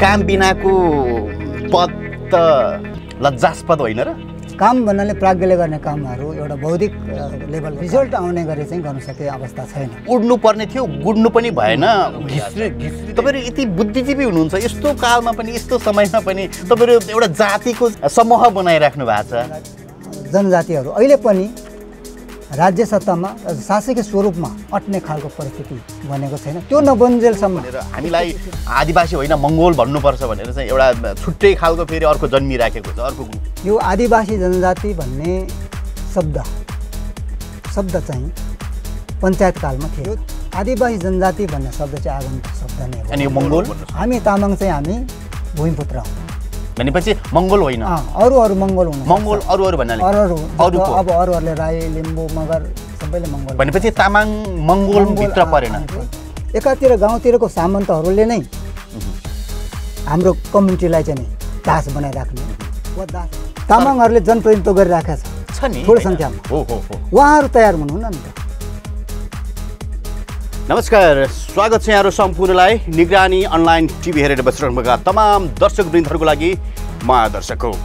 काम बिनाको पद त लज्जास्पद होइन र? काम भन्नाले प्राज्ञले गर्ने कामहरू एउटा बौद्धिक लेभल रिजल्ट आउने गरी चाहिँ गर्न सक्ने अवस्था छैन। उड्नु पर्ने थियो, गुड्नु पनि भएन। तपाईँहरू यति बुद्धिजीवी हुनुहुन्छ, यस्तो कालमा पनि यस्तो समयमा पनि तपाईँहरू एउटा जातिको समूह बनाइराख्नु भएको छ। जनजातिहरू अहिले पनि राज्य सत्तामा शासकीय स्वरूपमा अट्ने खालको परिस्थिति बनेको छैन। त्यो नबन्जेलसम्म हामीलाई आदिवासी होइन मङ्गोल भन्नुपर्छ भनेर चाहिँ एउटा छुट्टै खालको फेरि अर्को जन्मिराखेको छ। अर्को यो आदिवासी जनजाति भन्ने शब्द चाहिँ पञ्चायत कालमा थियो। आदिवासी जनजाति भन्ने शब्द चाहिँ आगन्तुक शब्द नै हो। अनि यो मङ्गोल हामी तामाङ चाहिँ हामी भूमिपुत्र हौँ भनेपछि मङ्गोल होइन, अरू मङ्गोल हुनु। मङ्गोल अरू भन्नाले अब अरूहरूले राई लिम्बू मगर सबैले मङ्गोल भनेपछि तामाङ मङ्गोल भित्र परेन। एकातिर गाउँतिरको सामन्तहरूले नै हाम्रो कम्युनिटीलाई चाहिँ नि दास बनाइराख्ने। तामाङहरूले जनप्रतिनिधित्व गरिराखेको छ नि ठुलो सङ्ख्यामा। उहाँहरू तयार हुनुहुन्न नि त। नमस्कार, स्वागत छ यहाँहरू सम्पूर्णलाई निगरानी अनलाइन टिभी हेरेर बसिरहनुभएका तमाम दर्शकवृन्दहरूको लागि म दर्शक हो।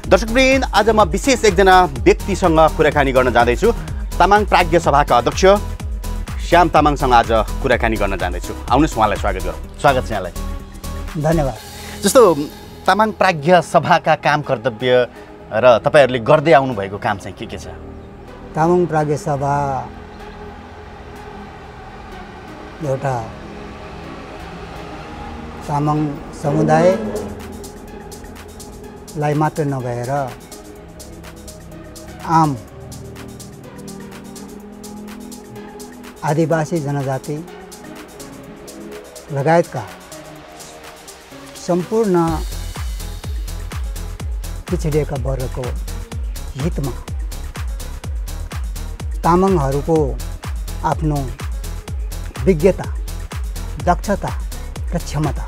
दर्शकवृन्द, आज म विशेष एकजना व्यक्तिसँग कुराकानी गर्न जाँदैछु। तामाङ प्राज्ञ सभाका अध्यक्ष श्याम तामाङसँग आज कुराकानी गर्न जाँदैछु। आउनुहोस् उहाँलाई स्वागत गरौँ। स्वागत छ यहाँलाई। धन्यवाद। जस्तो तामाङ प्राज्ञ सभाका काम कर्तव्य र तपाईँहरूले गर्दै आउनुभएको काम चाहिँ के छ? तामाङ प्राज्ञ सभा एउटा तामाङ समुदायलाई मात्र नभएर आम आदिवासी जनजाति लगायतका सम्पूर्ण पिछडिएका वर्गको हितमा तामाङहरूको आफ्नो विज्ञता, दक्षता र क्षमतालाई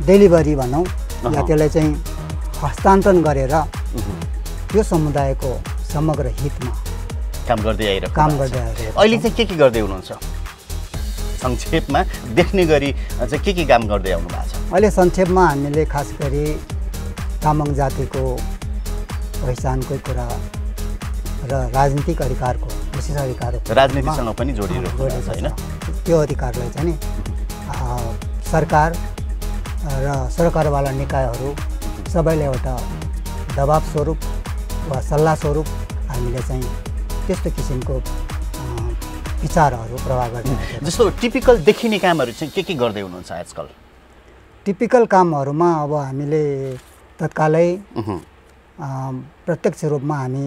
डेलिभरी भनौँ या त्यसलाई चाहिँ हस्तान्तरण गरेर त्यो समुदायको समग्र हितमा काम गर्दै आइरहेको। अहिले चाहिँ के गर्दै हुनुहुन्छ? संक्षेपमा देख्ने गरी चाहिँ के काम गर्दै आउनु भएको छ? अहिले संक्षेपमा हामीले खास गरी तामाङ जातिको पहिचानको कुरा र राजनीतिक अधिकारको विशेष अधिकारको राजनीतिसँग पनि जोडिरहेको छ हैन? त्यो अधिकारलाई चाहिँ नि सरकार र सरकारवाला निकायहरू सबैले एउटा दबाब स्वरूप वा सल्लाह स्वरूप हामीले चाहिँ त्यस्तो किसिमको विचारहरू प्रवाह गर्ने। जस्तो टिपिकल देखिने कामहरू चाहिँ के गर्दै हुनुहुन्छ आजकल? टिपिकल कामहरूमा अब हामीले तत्कालै प्रत्यक्ष रूपमा हामी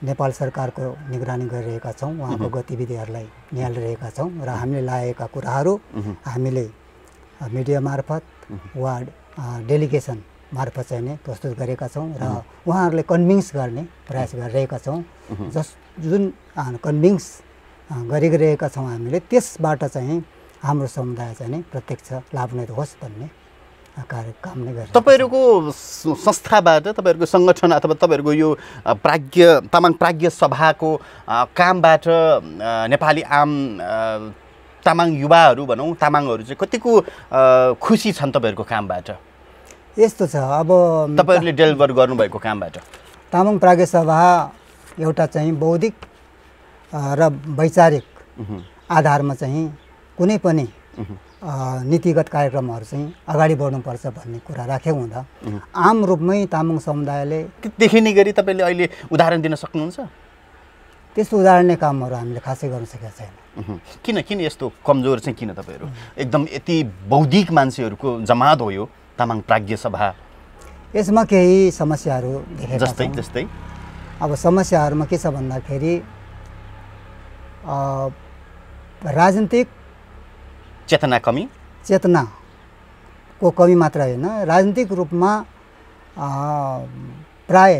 नेपाल सरकारको निगरानी गरिरहेका छौँ। उहाँको गतिविधिहरूलाई निहालिरहेका छौँ र हामीले लागेका कुराहरू हामीले मिडिया मार्फत वा डेलिगेसन मार्फत चाहिँ नै प्रस्तुत गरेका छौँ र उहाँहरूले कन्भिन्स गर्ने प्रयास गरिरहेका छौँ। जुन कन्भिन्स गरिरहेका छौँ हामीले, त्यसबाट चाहिँ हाम्रो समुदाय चाहिँ नि प्रत्यक्ष लाभान्वित होस् भन्ने काम नै गर्छ। तपाईँहरूको संस्थाबाट, तपाईँहरूको सङ्गठन अथवा तपाईँहरूको यो तामाङ प्राज्ञ सभाको कामबाट नेपाली आम तामाङ युवाहरू भनौँ, तामाङहरू चाहिँ कतिको खुसी छन् तपाईँहरूको कामबाट? यस्तो छ, अब तपाईँहरूले डेलिभर गर्नुभएको कामबाट तामाङ प्राज्ञ सभा एउटा चाहिँ बौद्धिक र वैचारिक आधारमा चाहिँ कुनै पनि नीतिगत कार्यक्रमहरू चाहिँ अगाडि बढ्नुपर्छ भन्ने कुरा राखेको हुँदा आम रूपमै तामाङ समुदायले देखिने गरी तपाईँले अहिले उदाहरण दिन सक्नुहुन्छ? त्यस्तो उदाहरणीय कामहरू हामीले खासै गर्न सकेका छैन। किन यस्तो कमजोर चाहिँ किन? तपाईँहरू एकदम यति बौद्धिक मान्छेहरूको जमात हो यो तामाङ प्राज्ञ सभा। यसमा केही समस्याहरू देखेका छौँ। जस्तै अब समस्याहरूमा के छ भन्दाखेरि राजनीतिक चेतनाको कमी मात्र होइन, राजनीतिक रूपमा प्राय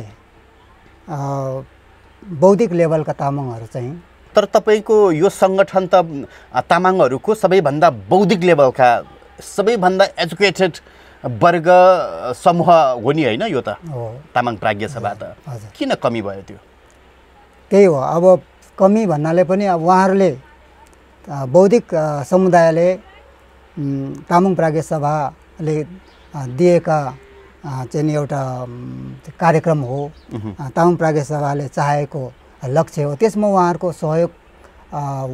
बौद्धिक लेभलका तामाङहरू चाहिँ। तर तपाईँको यो सङ्गठन त तामाङहरूको सबैभन्दा बौद्धिक लेभलका, सबैभन्दा एजुकेटेड वर्ग समूह हो नि होइन? यो त तामाङ प्राज्ञ सभा त किन कमी भयो? त्यो त्यही हो। अब कमी भन्नाले पनि अब उहाँहरूले बौद्धिक समुदायले तामाङ प्राज्ञ सभाले दिएका चाहिँ नि एउटा कार्यक्रम हो, तामाङ प्राज्ञ सभाले चाहेको लक्ष्य हो। त्यसमा उहाँहरूको सहयोग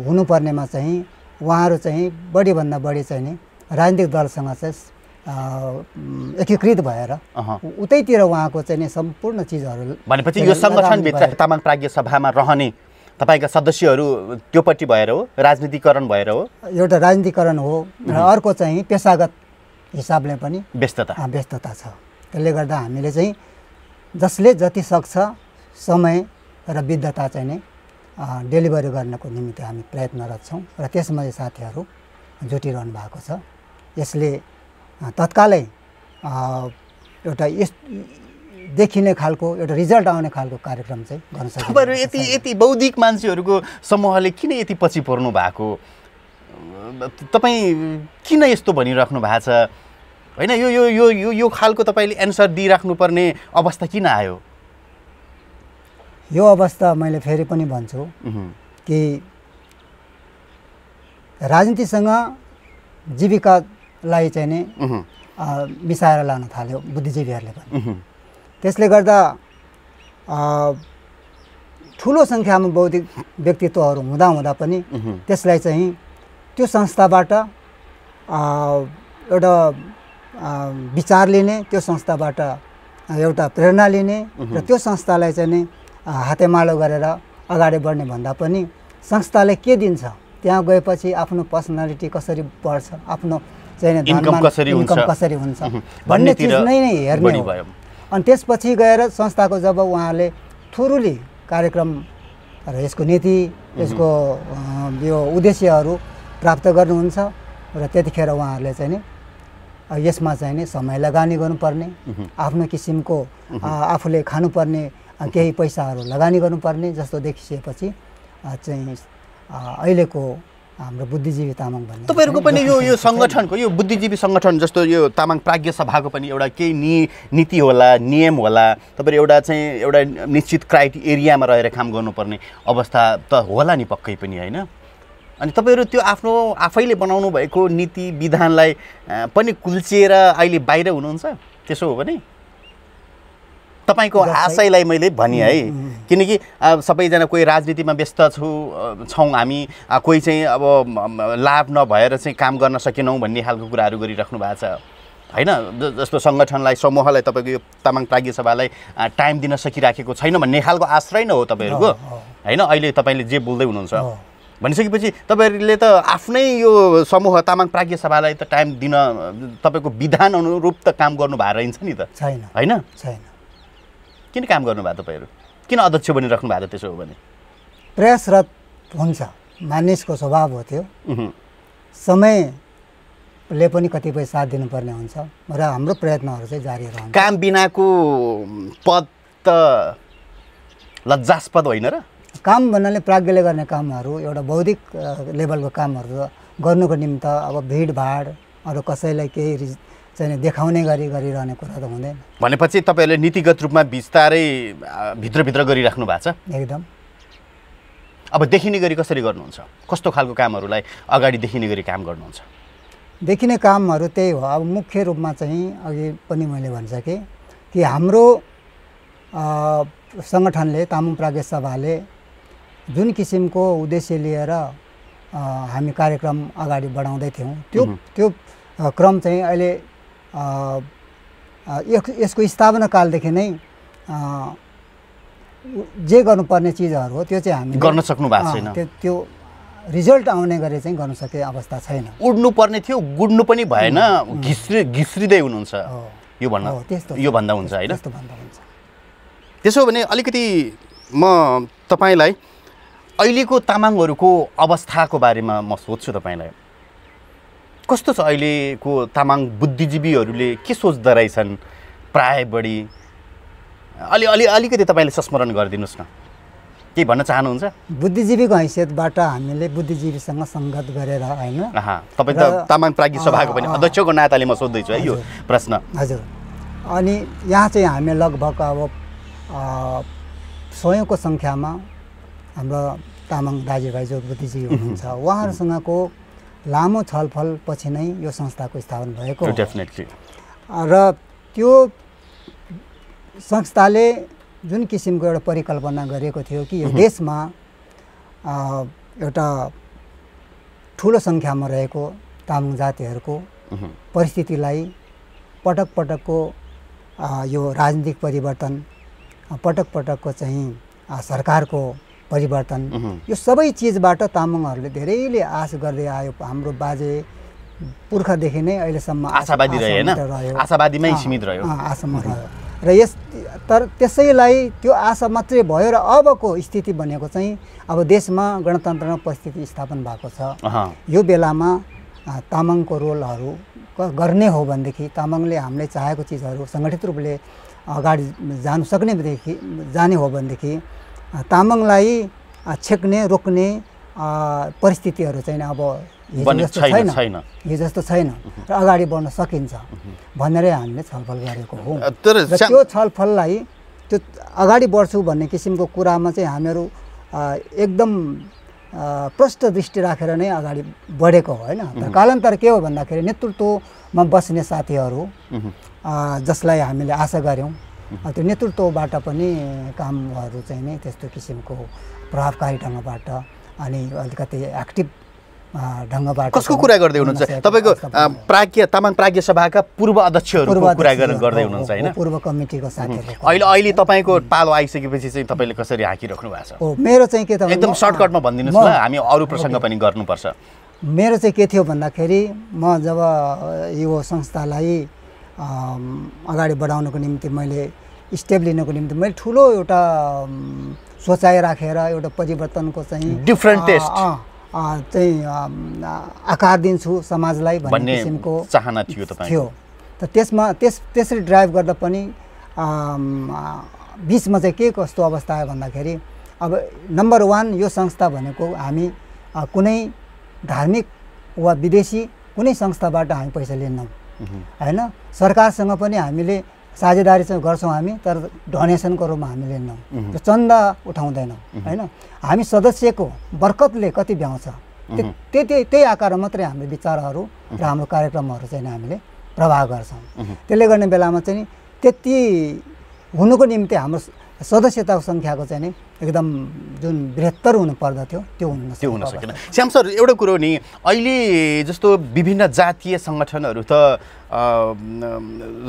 हुनुपर्नेमा चाहिँ उहाँहरू चाहिँ बढीभन्दा बढी चाहिँ नि राजनीतिक दलसँग चाहिँ एकीकृत भएर उतैतिर उहाँको चाहिँ नि सम्पूर्ण चिजहरू भनेपछि यो सङ्गठनभित्र तामाङ प्राज्ञ सभामा रहने तपाईँका सदस्यहरू त्योपट्टि भएर हो, राजनीतिकरण भएर हो? एउटा राजनीतिकरण हो र अर्को चाहिँ पेसागत हिसाबले पनि व्यस्तता छ। त्यसले गर्दा हामीले चाहिँ जसले जति सक्छ समय र विद्धता चाहिँ नै डेलिभरी गर्नको निमित्त हामी प्रयत्नरत छौँ र त्यसमा साथीहरू जुटिरहनु भएको छ। यसले तत्कालै एउटा देखिने खालको एउटा रिजल्ट आउने खालको कार्यक्रम चाहिँ गर्न सक्छ। तपाईँहरू यति बौद्धिक मान्छेहरूको समूहले किन यति पछि पर्नु भएको? तपाईँ किन यस्तो भनिराख्नु भएको छ? होइन, यो यो यो यो यो खालको तपाईँले एन्सर दिइराख्नुपर्ने अवस्था किन आयो? यो अवस्था मैले फेरि पनि भन्छु कि राजनीतिसँग जीविकालाई चाहिँ नि मिसाएर लान थाल्यो बुद्धिजीवीहरूले पनि। त्यसले गर्दा ठुलो सङ्ख्यामा बौद्धिक व्यक्तित्वहरू हुँदा पनि त्यसलाई चाहिँ त्यो संस्थाबाट एउटा विचार लिने, त्यो संस्थाबाट एउटा प्रेरणा लिने र त्यो संस्थालाई चाहिँ नि हातेमालो गरेर अगाडि बढ्ने भन्दा पनि संस्थाले के दिन्छ, त्यहाँ गएपछि आफ्नो पर्सनालिटी कसरी बढ्छ, आफ्नो चाहिँ इन्कम कसरी हुन्छ भन्ने चिज नै हेर्ने हो। अनि त्यसपछि गएर संस्थाको जब उहाँले थोरुली कार्यक्रम र यसको नीति, यसको यो उद्देश्यहरू प्राप्त गर्नुहुन्छ र त्यतिखेर उहाँहरूले चाहिँ नि यसमा चाहिँ नि समय लगानी गर्नुपर्ने, आफ्नो किसिमको आफूले खानुपर्ने केही पैसाहरू लगानी गर्नुपर्ने जस्तो देखिसकेपछि चाहिँ अहिलेको हाम्रो बुद्धिजीवी तामाङ भन्ने तपाईँहरूको पनि यो सङ्गठनको यो बुद्धिजीवी सङ्गठन जस्तो यो तामाङ प्राज्ञ सभाको पनि एउटा केही नीति होला, नियम होला, तपाईँहरू एउटा चाहिँ एउटा निश्चित एरियामा रहेर काम गर्नुपर्ने अवस्था त होला नि पक्कै पनि, होइन? अनि तपाईँहरू त्यो आफ्नो आफैले बनाउनु भएको नीति विधानलाई पनि कुल्चिएर अहिले बाहिर हुनुहुन्छ? त्यसो हो भने तपाईँको आशयलाई मैले भने है, किनकि सबैजना कोही राजनीतिमा व्यस्त छौँ हामी, कोही चाहिँ अब लाभ नभएर चाहिँ काम गर्न सकेनौँ भन्ने खालको कुराहरू गरिराख्नु भएको छ, होइन? जस्तो सङ्गठनलाई, समूहलाई, तपाईँको यो तामाङ प्राज्ञ सभालाई टाइम दिन सकिराखेको छैन भन्ने खालको आश्रय नै हो तपाईँहरूको, होइन? अहिले तपाईँले जे बोल्दै हुनुहुन्छ भनिसकेपछि तपाईँहरूले त आफ्नै यो समूह तामाङ प्राज्ञ सभालाई त टाइम दिन तपाईँको विधान अनुरूप त काम गर्नु भएको रहन्छ नि त, होइन? किन काम गर्नुभयो तपाईँहरू? किन अध्यक्ष बनिराख्नु भएको त्यसो हो भने? प्रयासरत हुन्छ, मानिसको स्वभाव हो त्यो। समयले पनि कतिपय साथ दिनुपर्ने हुन्छ र हाम्रो प्रयत्नहरू चाहिँ जारी रहन्छ। काम बिनाको पद त लज्जास्पद होइन र? काम भन्नाले प्राज्ञले गर्ने कामहरू, एउटा बौद्धिक लेभलको कामहरू गर्नुको निम्ति अब भिडभाड अरू कसैलाई केही चाहिँ देखाउने गरिरहने कुरा त हुँदैन। भनेपछि तपाईँहरूले नीतिगत रूपमा बिस्तारै भित्रभित्र गरिराख्नु भएको छ? एकदम। अब देखिने गरी कसरी गर्नुहुन्छ? कस्तो खालको कामहरूलाई अगाडि देखिने गरी काम गर्नुहुन्छ? देखिने कामहरू त्यही हो। अब मुख्य रूपमा चाहिँ अघि पनि मैले भनिसकेँ कि हाम्रो सङ्गठनले, तामाङ प्राज्ञ सभाले जुन किसिमको उद्देश्य लिएर हामी कार्यक्रम अगाडि बढाउँदै थियौँ, त्यो क्रम चाहिँ अहिले यसको स्थापना कालदेखि नै जे गर्नुपर्ने चिजहरू हो त्यो चाहिँ हामी गर्न सक्नु भएको छैन। त्यो रिजल्ट आउने गरी चाहिँ गर्न सके अवस्था छैन। उड्नु पर्ने थियो, गुड्नु पनि भएन, घिस्रिँदै हुनुहुन्छ, यो भन्दा हुन्छ, होइन? त्यसो भने अलिकति म तपाईँलाई अहिलेको तामाङहरूको अवस्थाको बारेमा म सोध्छु तपाईँलाई। कस्तो छ अहिलेको तामाङ बुद्धिजीवीहरूले के सोच्दो रहेछन् प्राय बढी? अलिकति तपाईँले संस्मरण गरिदिनुहोस् न, के भन्न चाहनुहुन्छ? बुद्धिजीवीको हैसियतबाट हामीले बुद्धिजीवीसँग सङ्गत गरेर, होइन? तपाईँ त तामाङ प्राज्ञ सभाको पनि अध्यक्षको नाताले म सोध्दैछु है यो प्रश्न। हजुर। अनि यहाँ चाहिँ हामी लगभग अब 100औं सङ्ख्यामा हाम्रो तामाङ दाजुभाइ जो बुद्धिजीवी हुनुहुन्छ उहाँहरूसँगको लामो छलफल पछि नै यो संस्थाको स्थापना भएको हो। डेफिनेटली। र त्यो संस्थाले जुन किसिमको एउटा परिकल्पना गरेको थियो कि यो देशमा एउटा ठुलो सङ्ख्यामा रहेको तामाङ जातिहरूको परिस्थितिलाई पटक पटकको यो राजनीतिक परिवर्तन, पटक पटकको चाहिँ सरकारको परिवर्तन, यो सबै चिजबाट तामाङहरूले धेरैले आश गर्दै आयो। हाम्रो बाजे पुर्खादेखि नै अहिलेसम्म आशावादी रहे हैन, आशावादीमै सीमित रह्यो, आशामा रह्यो। र तर त्यसैलाई त्यो आशा मात्रै भयो र अबको स्थिति भनेको चाहिँ अब देशमा गणतन्त्र परिस्थिति स्थापना भएको छ। यो बेलामा तामाङको रोलहरू गर्ने हो भनेदेखि, तामाङले हामीले चाहेको चिजहरू सङ्गठित रूपले अगाडि जानु जाने हो भनेदेखि तामाङलाई छेक्ने रोक्ने परिस्थितिहरू चाहिँ अब हिजो जस्तो छैन र अगाडि बढ्न सकिन्छ भनेरै हामीले छलफल गरेको हो। र त्यो छलफललाई त्यो अगाडि बढ्छु भन्ने किसिमको कुरामा चाहिँ हामीहरू एकदम प्रष्ट दृष्टि राखेर नै अगाडि बढेको हो होइन। तर कालान्तर के हो भन्दाखेरि नेतृत्वमा बस्ने साथीहरू जसलाई हामीले आशा गऱ्यौँ त्यो नेतृत्वबाट पनि कामहरू चाहिँ नै त्यस्तो किसिमको प्रभावकारी ढङ्गबाट अनि अलिकति एक्टिभ ढङ्गबाट। कसको कुरा गर्दै हुनुहुन्छ तपाईँको? तामाङ प्राज्ञ सभाका पूर्व अध्यक्षहरूको कुरा गर्दै हुनुहुन्छ होइन? पूर्व कमिटीको साथीहरू। अहिले तपाईँको पालो आइसकेपछि चाहिँ तपाईँले कसरी हाँकिराख्नु भएको छ? मेरो चाहिँ के त एकदम सर्टकटमा भनिदिनुहोस् न, हामी अरू प्रसङ्ग पनि गर्नुपर्छ। मेरो चाहिँ के थियो भन्दाखेरि म जब यो संस्थालाई अगाडि बढाउनको निम्ति मैले स्टेप लिनको निम्ति मैले ठुलो एउटा सोचाइ राखेर एउटा परिवर्तनको चाहिँ डिफ्रेन्ट टेस्ट चाहिँ आकार दिन्छु समाजलाई भन्ने किसिमको चाहना थियो। त त्यसमा त्यसरी ड्राइभ गर्दा पनि बिचमा चाहिँ के कस्तो अवस्था आयो भन्दाखेरि अब नम्बर 1 यो संस्था भनेको हामी कुनै धार्मिक वा विदेशी कुनै संस्थाबाट हामी पैसा लिन्नौँ होइन। सरकारसँग पनि हामीले साझेदारी चाहिँ गर्छौँ हामी, तर डोनेसनको रूपमा हामी लिन्नौँ, त्यो चन्दा उठाउँदैनौँ होइन। हामी सदस्यको बर्कतले कति भ्याउँछ त्यही आकारमा मात्रै हामीले विचारहरू र हाम्रो कार्यक्रमहरू चाहिँ हामीले प्रवाह गर्छौँ। त्यसले गर्ने बेलामा चाहिँ त्यति हुनुको निम्ति हाम्रो सदस्यताको सङ्ख्याको चाहिँ नि एकदम जुन बृहत्तर हुनु पर्दथ्यो त्यो हुन सकेन। श्याम सर, एउटा कुरो नि अहिले जस्तो विभिन्न जातीय सङ्गठनहरू त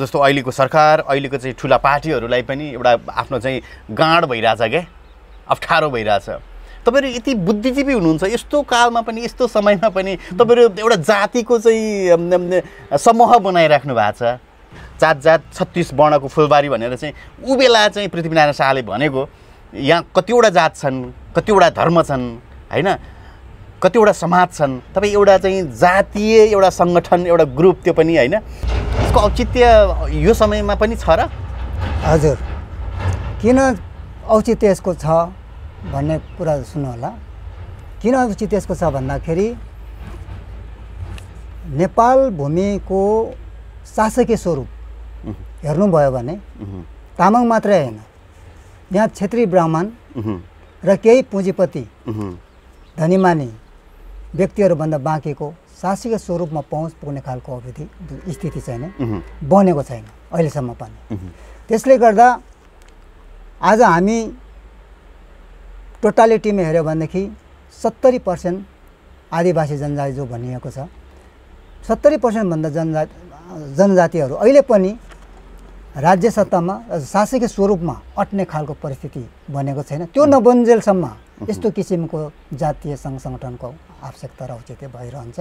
जस्तो अहिलेको सरकार, अहिलेको चाहिँ ठुला पार्टीहरूलाई पनि एउटा आफ्नो चाहिँ गाँड भइरहेछ क्या, अप्ठ्यारो भइरहेछ। तपाईँहरू यति बुद्धिजीवी हुनुहुन्छ, यस्तो कालमा पनि यस्तो समयमा पनि तपाईँहरू एउटा जातिको चाहिँ समूह बनाइराख्नु भएको छ। जात 36 वर्णको फुलबारी भनेर चाहिँ ऊ बेला चाहिँ पृथ्वीनारायण शाहले भनेको यहाँ कतिवटा जात छन्, कतिवटा धर्म छन् होइन, कतिवटा समाज छन्। तपाईँ एउटा चाहिँ जातीय एउटा सङ्गठन, एउटा ग्रुप, त्यो पनि होइन, यसको औचित्य यो समयमा पनि छ र? हजुर, किन औचित्य यसको छ भन्ने कुरा सुन्नु होला। किन औचित्य यसको छ भन्दाखेरि नेपाल भूमिको शासकीय स्वरूप हेर्नुभयो भने तामाङ मात्रै होइन, यहाँ क्षेत्रीय ब्राह्मण र केही पुँजीपति धनीमानी व्यक्तिहरूभन्दा बाँकीको शासकीय स्वरूपमा पहुँच पुग्ने खालको स्थिति चाहिँ नै बनेको छैन अहिलेसम्म पनि। त्यसले गर्दा आज हामी टोटालिटीमा हेऱ्यो भनेदेखि 70% आदिवासी जनजाति जो भनिएको छ, 70% भन्दा जनजातिहरू अहिले पनि राज्य सत्तामा शासकीय स्वरूपमा अट्ने खालको परिस्थिति बनेको छैन। त्यो नबन्जेलसम्म यस्तो किसिमको जातीय सङ्घ सङ्गठनको आवश्यकता र औचित्य भइरहन्छ।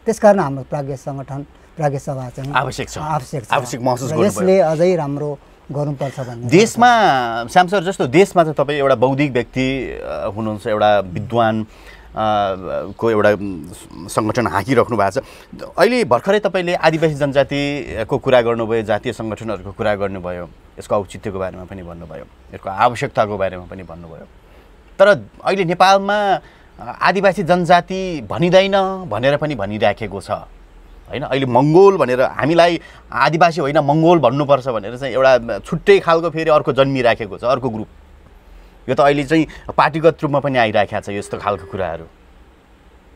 त्यसकारण हाम्रो प्राज्ञ सङ्गठन, प्राज्ञ सभा चाहिँ आवश्यक महसुस गर्नुभयो। यसले अझै राम्रो गर्नुपर्छ भन्ने देशमा। श्याम सर, जस्तो देशमा चाहिँ तपाईँ एउटा बौद्धिक व्यक्ति हुनुहुन्छ, एउटा विद्वान को एउटा सङ्गठन हाँकिराख्नु भएको छ। अहिले भर्खरै तपाईँले आदिवासी जनजातिको कुरा गर्नुभयो, जातीय सङ्गठनहरूको कुरा गर्नुभयो, यसको औचित्यको बारेमा पनि भन्नुभयो, यसको आवश्यकताको बारेमा पनि भन्नुभयो। तर अहिले नेपालमा आदिवासी जनजाति भनिँदैन भनेर पनि भनिराखेको छ होइन। अहिले मङ्गोल भनेर, हामीलाई आदिवासी होइन मङ्गोल भन्नुपर्छ भनेर चाहिँ एउटा छुट्टै खालको फेरि अर्को जन्मिराखेको छ, अर्को ग्रुप यो त अहिले चाहिँ पार्टीगत रूपमा पनि आइराखेको छ यस्तो खालको कुराहरू।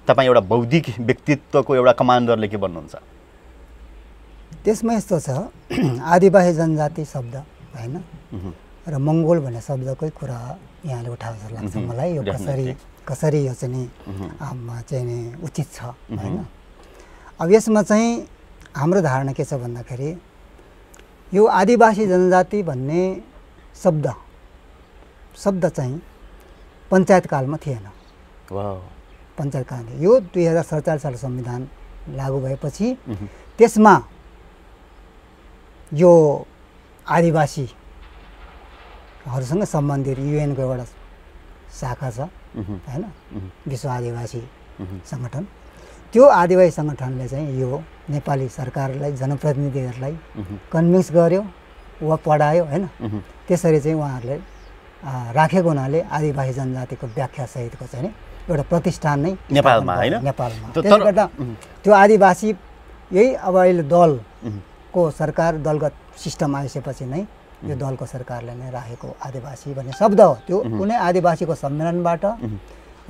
तपाईँ एउटा बौद्धिक व्यक्तित्वको एउटा कमान्डरले के भन्नुहुन्छ? त्यसमा यस्तो छ आदिवासी जनजाति शब्द होइन र मङ्गोल भन्ने शब्दकै कुरा यहाँले उठाएको जस्तो लाग्छ मलाई। यो कसरी यो चाहिँ नि उचित छ होइन। अब यसमा चाहिँ हाम्रो धारणा के छ भन्दाखेरि यो आदिवासी जनजाति भन्ने शब्द चाहिँ पञ्चायतकालमा थिएन। पञ्चायतकाल यो 2047 साल संविधान लागू भएपछि त्यसमा यो आदिवासीहरूसँग सम्बन्धित युएनको एउटा शाखा छ होइन, विश्व आदिवासी सङ्गठन। त्यो आदिवासी सङ्गठनले चाहिँ यो नेपाली सरकारलाई जनप्रतिनिधिहरूलाई कन्भिन्स गर्यो वा पढायो होइन। त्यसरी चाहिँ उहाँहरूले राखेको हुनाले आदिवासी जनजातिको व्याख्यासहितको चाहिँ एउटा प्रतिष्ठान नै नेपालमा होइन। त्यसले गर्दा त्यो आदिवासी यही अब अहिले दलको सरकार दलगत सिस्टम आइसकेपछि नै यो दलको सरकारले नै राखेको आदिवासी भन्ने शब्द हो। त्यो कुनै आदिवासीको सम्मेलनबाट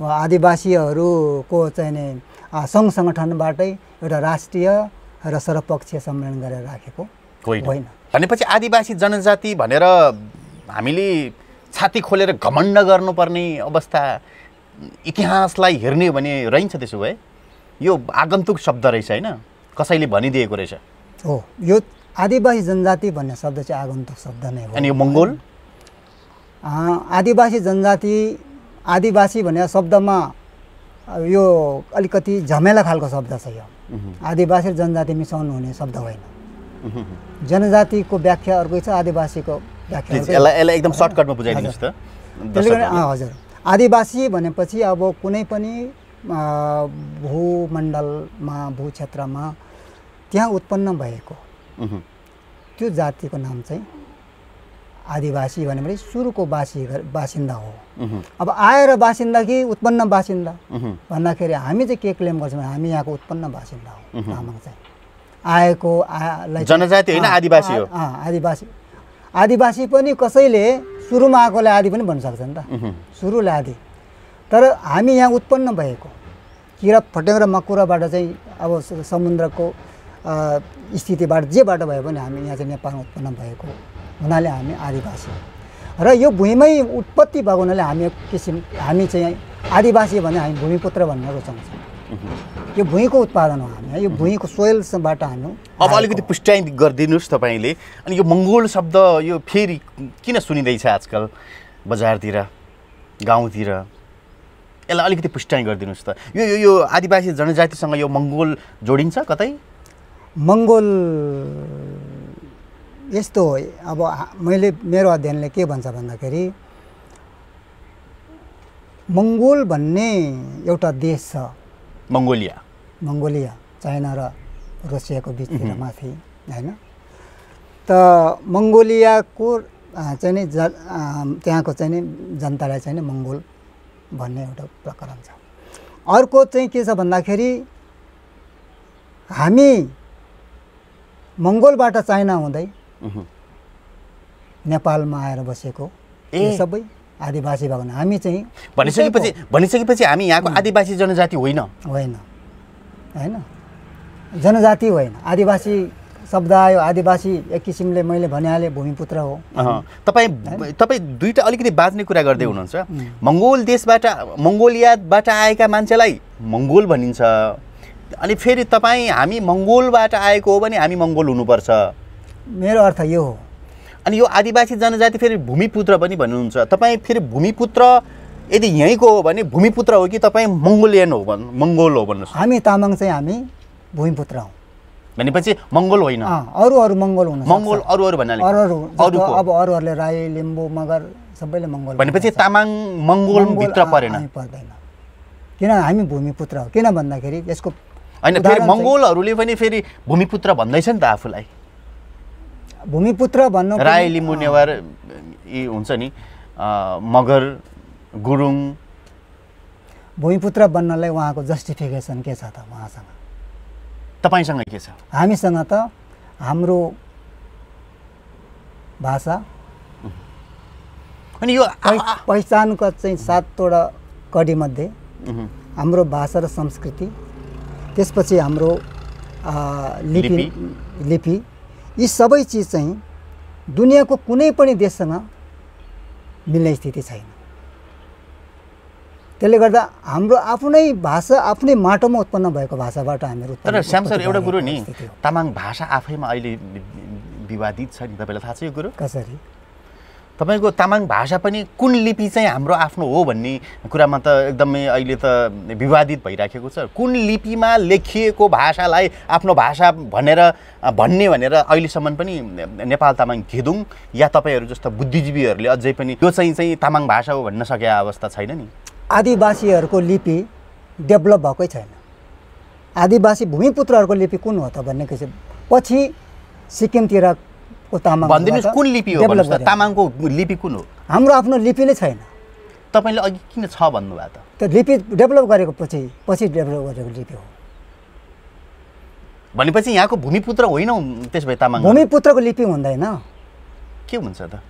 वा आदिवासीहरूको चाहिँ नि सङ्घ सङ्गठनबाटै एउटा राष्ट्रिय र सर्वपक्षीय सम्मेलन गरेर राखेको होइन। भनेपछि आदिवासी जनजाति भनेर हामीले छाती खोलेर घमण्ड गर्नुपर्ने अवस्था इतिहासलाई हेर्ने हो भने रहन्छ। त्यसो भए यो आगन्तुक शब्द रहेछ होइन, कसैले भनिदिएको रहेछ हो। यो आदिवासी जनजाति भन्ने शब्द चाहिँ आगन्तुक शब्द नै हो। अनि यो मङ्गोल आदिवासी जनजाति आदिवासी भन्ने शब्दमा यो अलिकति झमेला खालको शब्द छ। यो आदिवासी र जनजाति मिसाउनु हुने शब्द होइन। जनजातिको व्याख्या अर्कै छ, आदिवासीको व्याख्या यसलाई एकदम सर्टकटमा बुझाइदिनुहोस् त। त्यसले गर्दा हजुर आदिवासी भनेपछि अब कुनै पनि भूमण्डलमा भूक्षेत्रमा त्यहाँ उत्पन्न भएको त्यो जातिको नाम चाहिँ आदिवासी भनेपछि सुरुको बासिन्दा हो। अब आएर बासिन्दा कि उत्पन्न बासिन्दा भन्दाखेरि हामी चाहिँ के क्लेम गर्छौँ, हामी यहाँको उत्पन्न बासिन्दा हो। तामाङ चाहिँ आएको जनजाति होइन, आदिवासी हो। आदिवासी पनि कसैले सुरुमा आएकोले आदि पनि भन्न सक्छ नि त, सुरुले आदि। तर हामी यहाँ उत्पन्न भएको किरा फटेङ्ग्रा मकुराबाट चाहिँ अब समुद्रको स्थितिबाट जेबाट भए पनि हामी यहाँ चाहिँ नेपालमा उत्पन्न भएको हुनाले हामी आदिवासी र यो भूमिमै उत्पत्ति भएको हुनाले हामी चाहिँ आदिवासी भने हामी भूमिपुत्र भन्न रुचाउँछौँ। यो भुइँको उत्पादन हो हामी, यो भुइँको सोइल्सबाट हामी। अब अलिकति पुष्टाइ गरिदिनुहोस् तपाईँले। अनि यो मङ्गोल शब्द यो फेरि किन सुनिँदैछ आजकल बजारतिर गाउँतिर, यसलाई अलिकति पुष्टाइ गरिदिनुहोस् त। यो आदिवासी जनजातिसँग यो मङ्गोल जोडिन्छ कतै? मङ्गोल यस्तो हो, अब मेरो अध्ययनले के भन्छ भन्दाखेरि मङ्गोल भन्ने एउटा देश छ, मङ्गोलिया चाइना र रसियाको बिचतिर माथि होइन। त मङ्गोलियाको चाहिँ नि त्यहाँको चाहिँ नि जनतालाई चाहिँ नि मङ्गोल भन्ने एउटा प्रकरण छ। अर्को चाहिँ के छ भन्दाखेरि हामी मङ्गोलबाट चाइना हुँदै नेपालमा आएर बसेको सबै आदिवासी भएको हामी चाहिँ भनिसकेपछि हामी यहाँको आदिवासी जनजाति होइन होइन जनजाति होइन, आदिवासी शब्द आयो। आदिवासी एक किसिमले मैले भनिहालेँ भूमिपुत्र हो। तपाईँ दुईवटा अलिकति बाँच्ने कुरा गर्दै हुनुहुन्छ। मङ्गोल देशबाट मङ्गोलियाबाट आएका मान्छेलाई मङ्गोल भनिन्छ, अनि फेरि तपाईँ हामी मङ्गोलबाट आएको हो भने हामी मङ्गोल हुनुपर्छ, मेरो अर्थ यो हो। अनि यो आदिवासी जनजाति फेरि भूमिपुत्र पनि भन्नुहुन्छ। तपाईँ फेरि भूमिपुत्र यदि यहीँको हो भने भूमिपुत्र हो कि तपाईँ मङ्गोलियन हो मङ्गोल हो भन्नुहोस्? हामी तामाङ चाहिँ हामी भूमिपुत्र हौँ भनेपछि मङ्गोल होइन, अरू मङ्गोल हुनु मङ्गोल अरू भन्नाले अब अरूहरूले राई लिम्बू मगर सबैले मङ्गोल भनेपछि तामाङ मङ्गोलभित्र परेन, पर्दैन। किन हामी भूमिपुत्र हो, किन भन्दाखेरि यसको होइन फेरि मङ्गोलहरूले पनि फेरि भूमिपुत्र भन्दैछ नि त आफूलाई। भूमिपुत्र भन्नु राई लिम्बू नेवार यी हुन्छ नि मगर गुरुङ, भूमिपुत्र बन्नलाई उहाँको जस्टिफिकेसन के छ त उहाँसँग? तपाईँसँग के छ? हामीसँग त हाम्रो भाषा अनि यो पहिचानका चाहिँ 7वटा कडीमध्ये हाम्रो भाषा र संस्कृति, त्यसपछि हाम्रो लिपि, यी सबै चिज चाहिँ दुनियाँको कुनै पनि देशसँग मिल्ने स्थिति छैन। त्यसले गर्दा हाम्रो आफ्नै भाषा आफ्नै माटोमा उत्पन्न भएको भाषाबाट हामीहरू। तर श्याम सर एउटा कुरो नि, तामाङ भाषा आफैमा अहिले विवादित छ नि, तपाईँलाई थाहा छ यो कुरो? कसरी? तपाईँको तामाङ भाषा पनि कुन लिपि चाहिँ हाम्रो आफ्नो हो भन्ने कुरामा त एकदमै अहिले त विवादित भइराखेको छ। कुन लिपिमा लेखिएको भाषालाई आफ्नो भाषा भनेर अहिलेसम्म पनि नेपाल तामाङ घेदुङ या तपाईँहरू जस्ता बुद्धिजीवीहरूले अझै पनि यो चाहिँ तामाङ भाषा हो भन्न सकेको अवस्था छैन नि। आदिवासीहरूको लिपि डेभलप भएकै छैन। आदिवासी भूमिपुत्रहरूको लिपि कुन हो त भन्ने चाहिँ पछि सिक्किमतिरको तामाङ भनिदिनुहोस् कुन लिपि हो भन्नुहोस् त, तामाङको लिपि कुन हो? हाम्रो आफ्नो लिपि नै छैन। तपाईँले अघि किन छ भन्नुभयो त? त्यो लिपि डेभलप गरेको पछि डेभलप गरेको लिपि हो भनेपछि यहाँको भूमिपुत्र होइनौ त्यस भए तामाङ? भूमिपुत्रको लिपि हुँदैन। के हुन्छ त?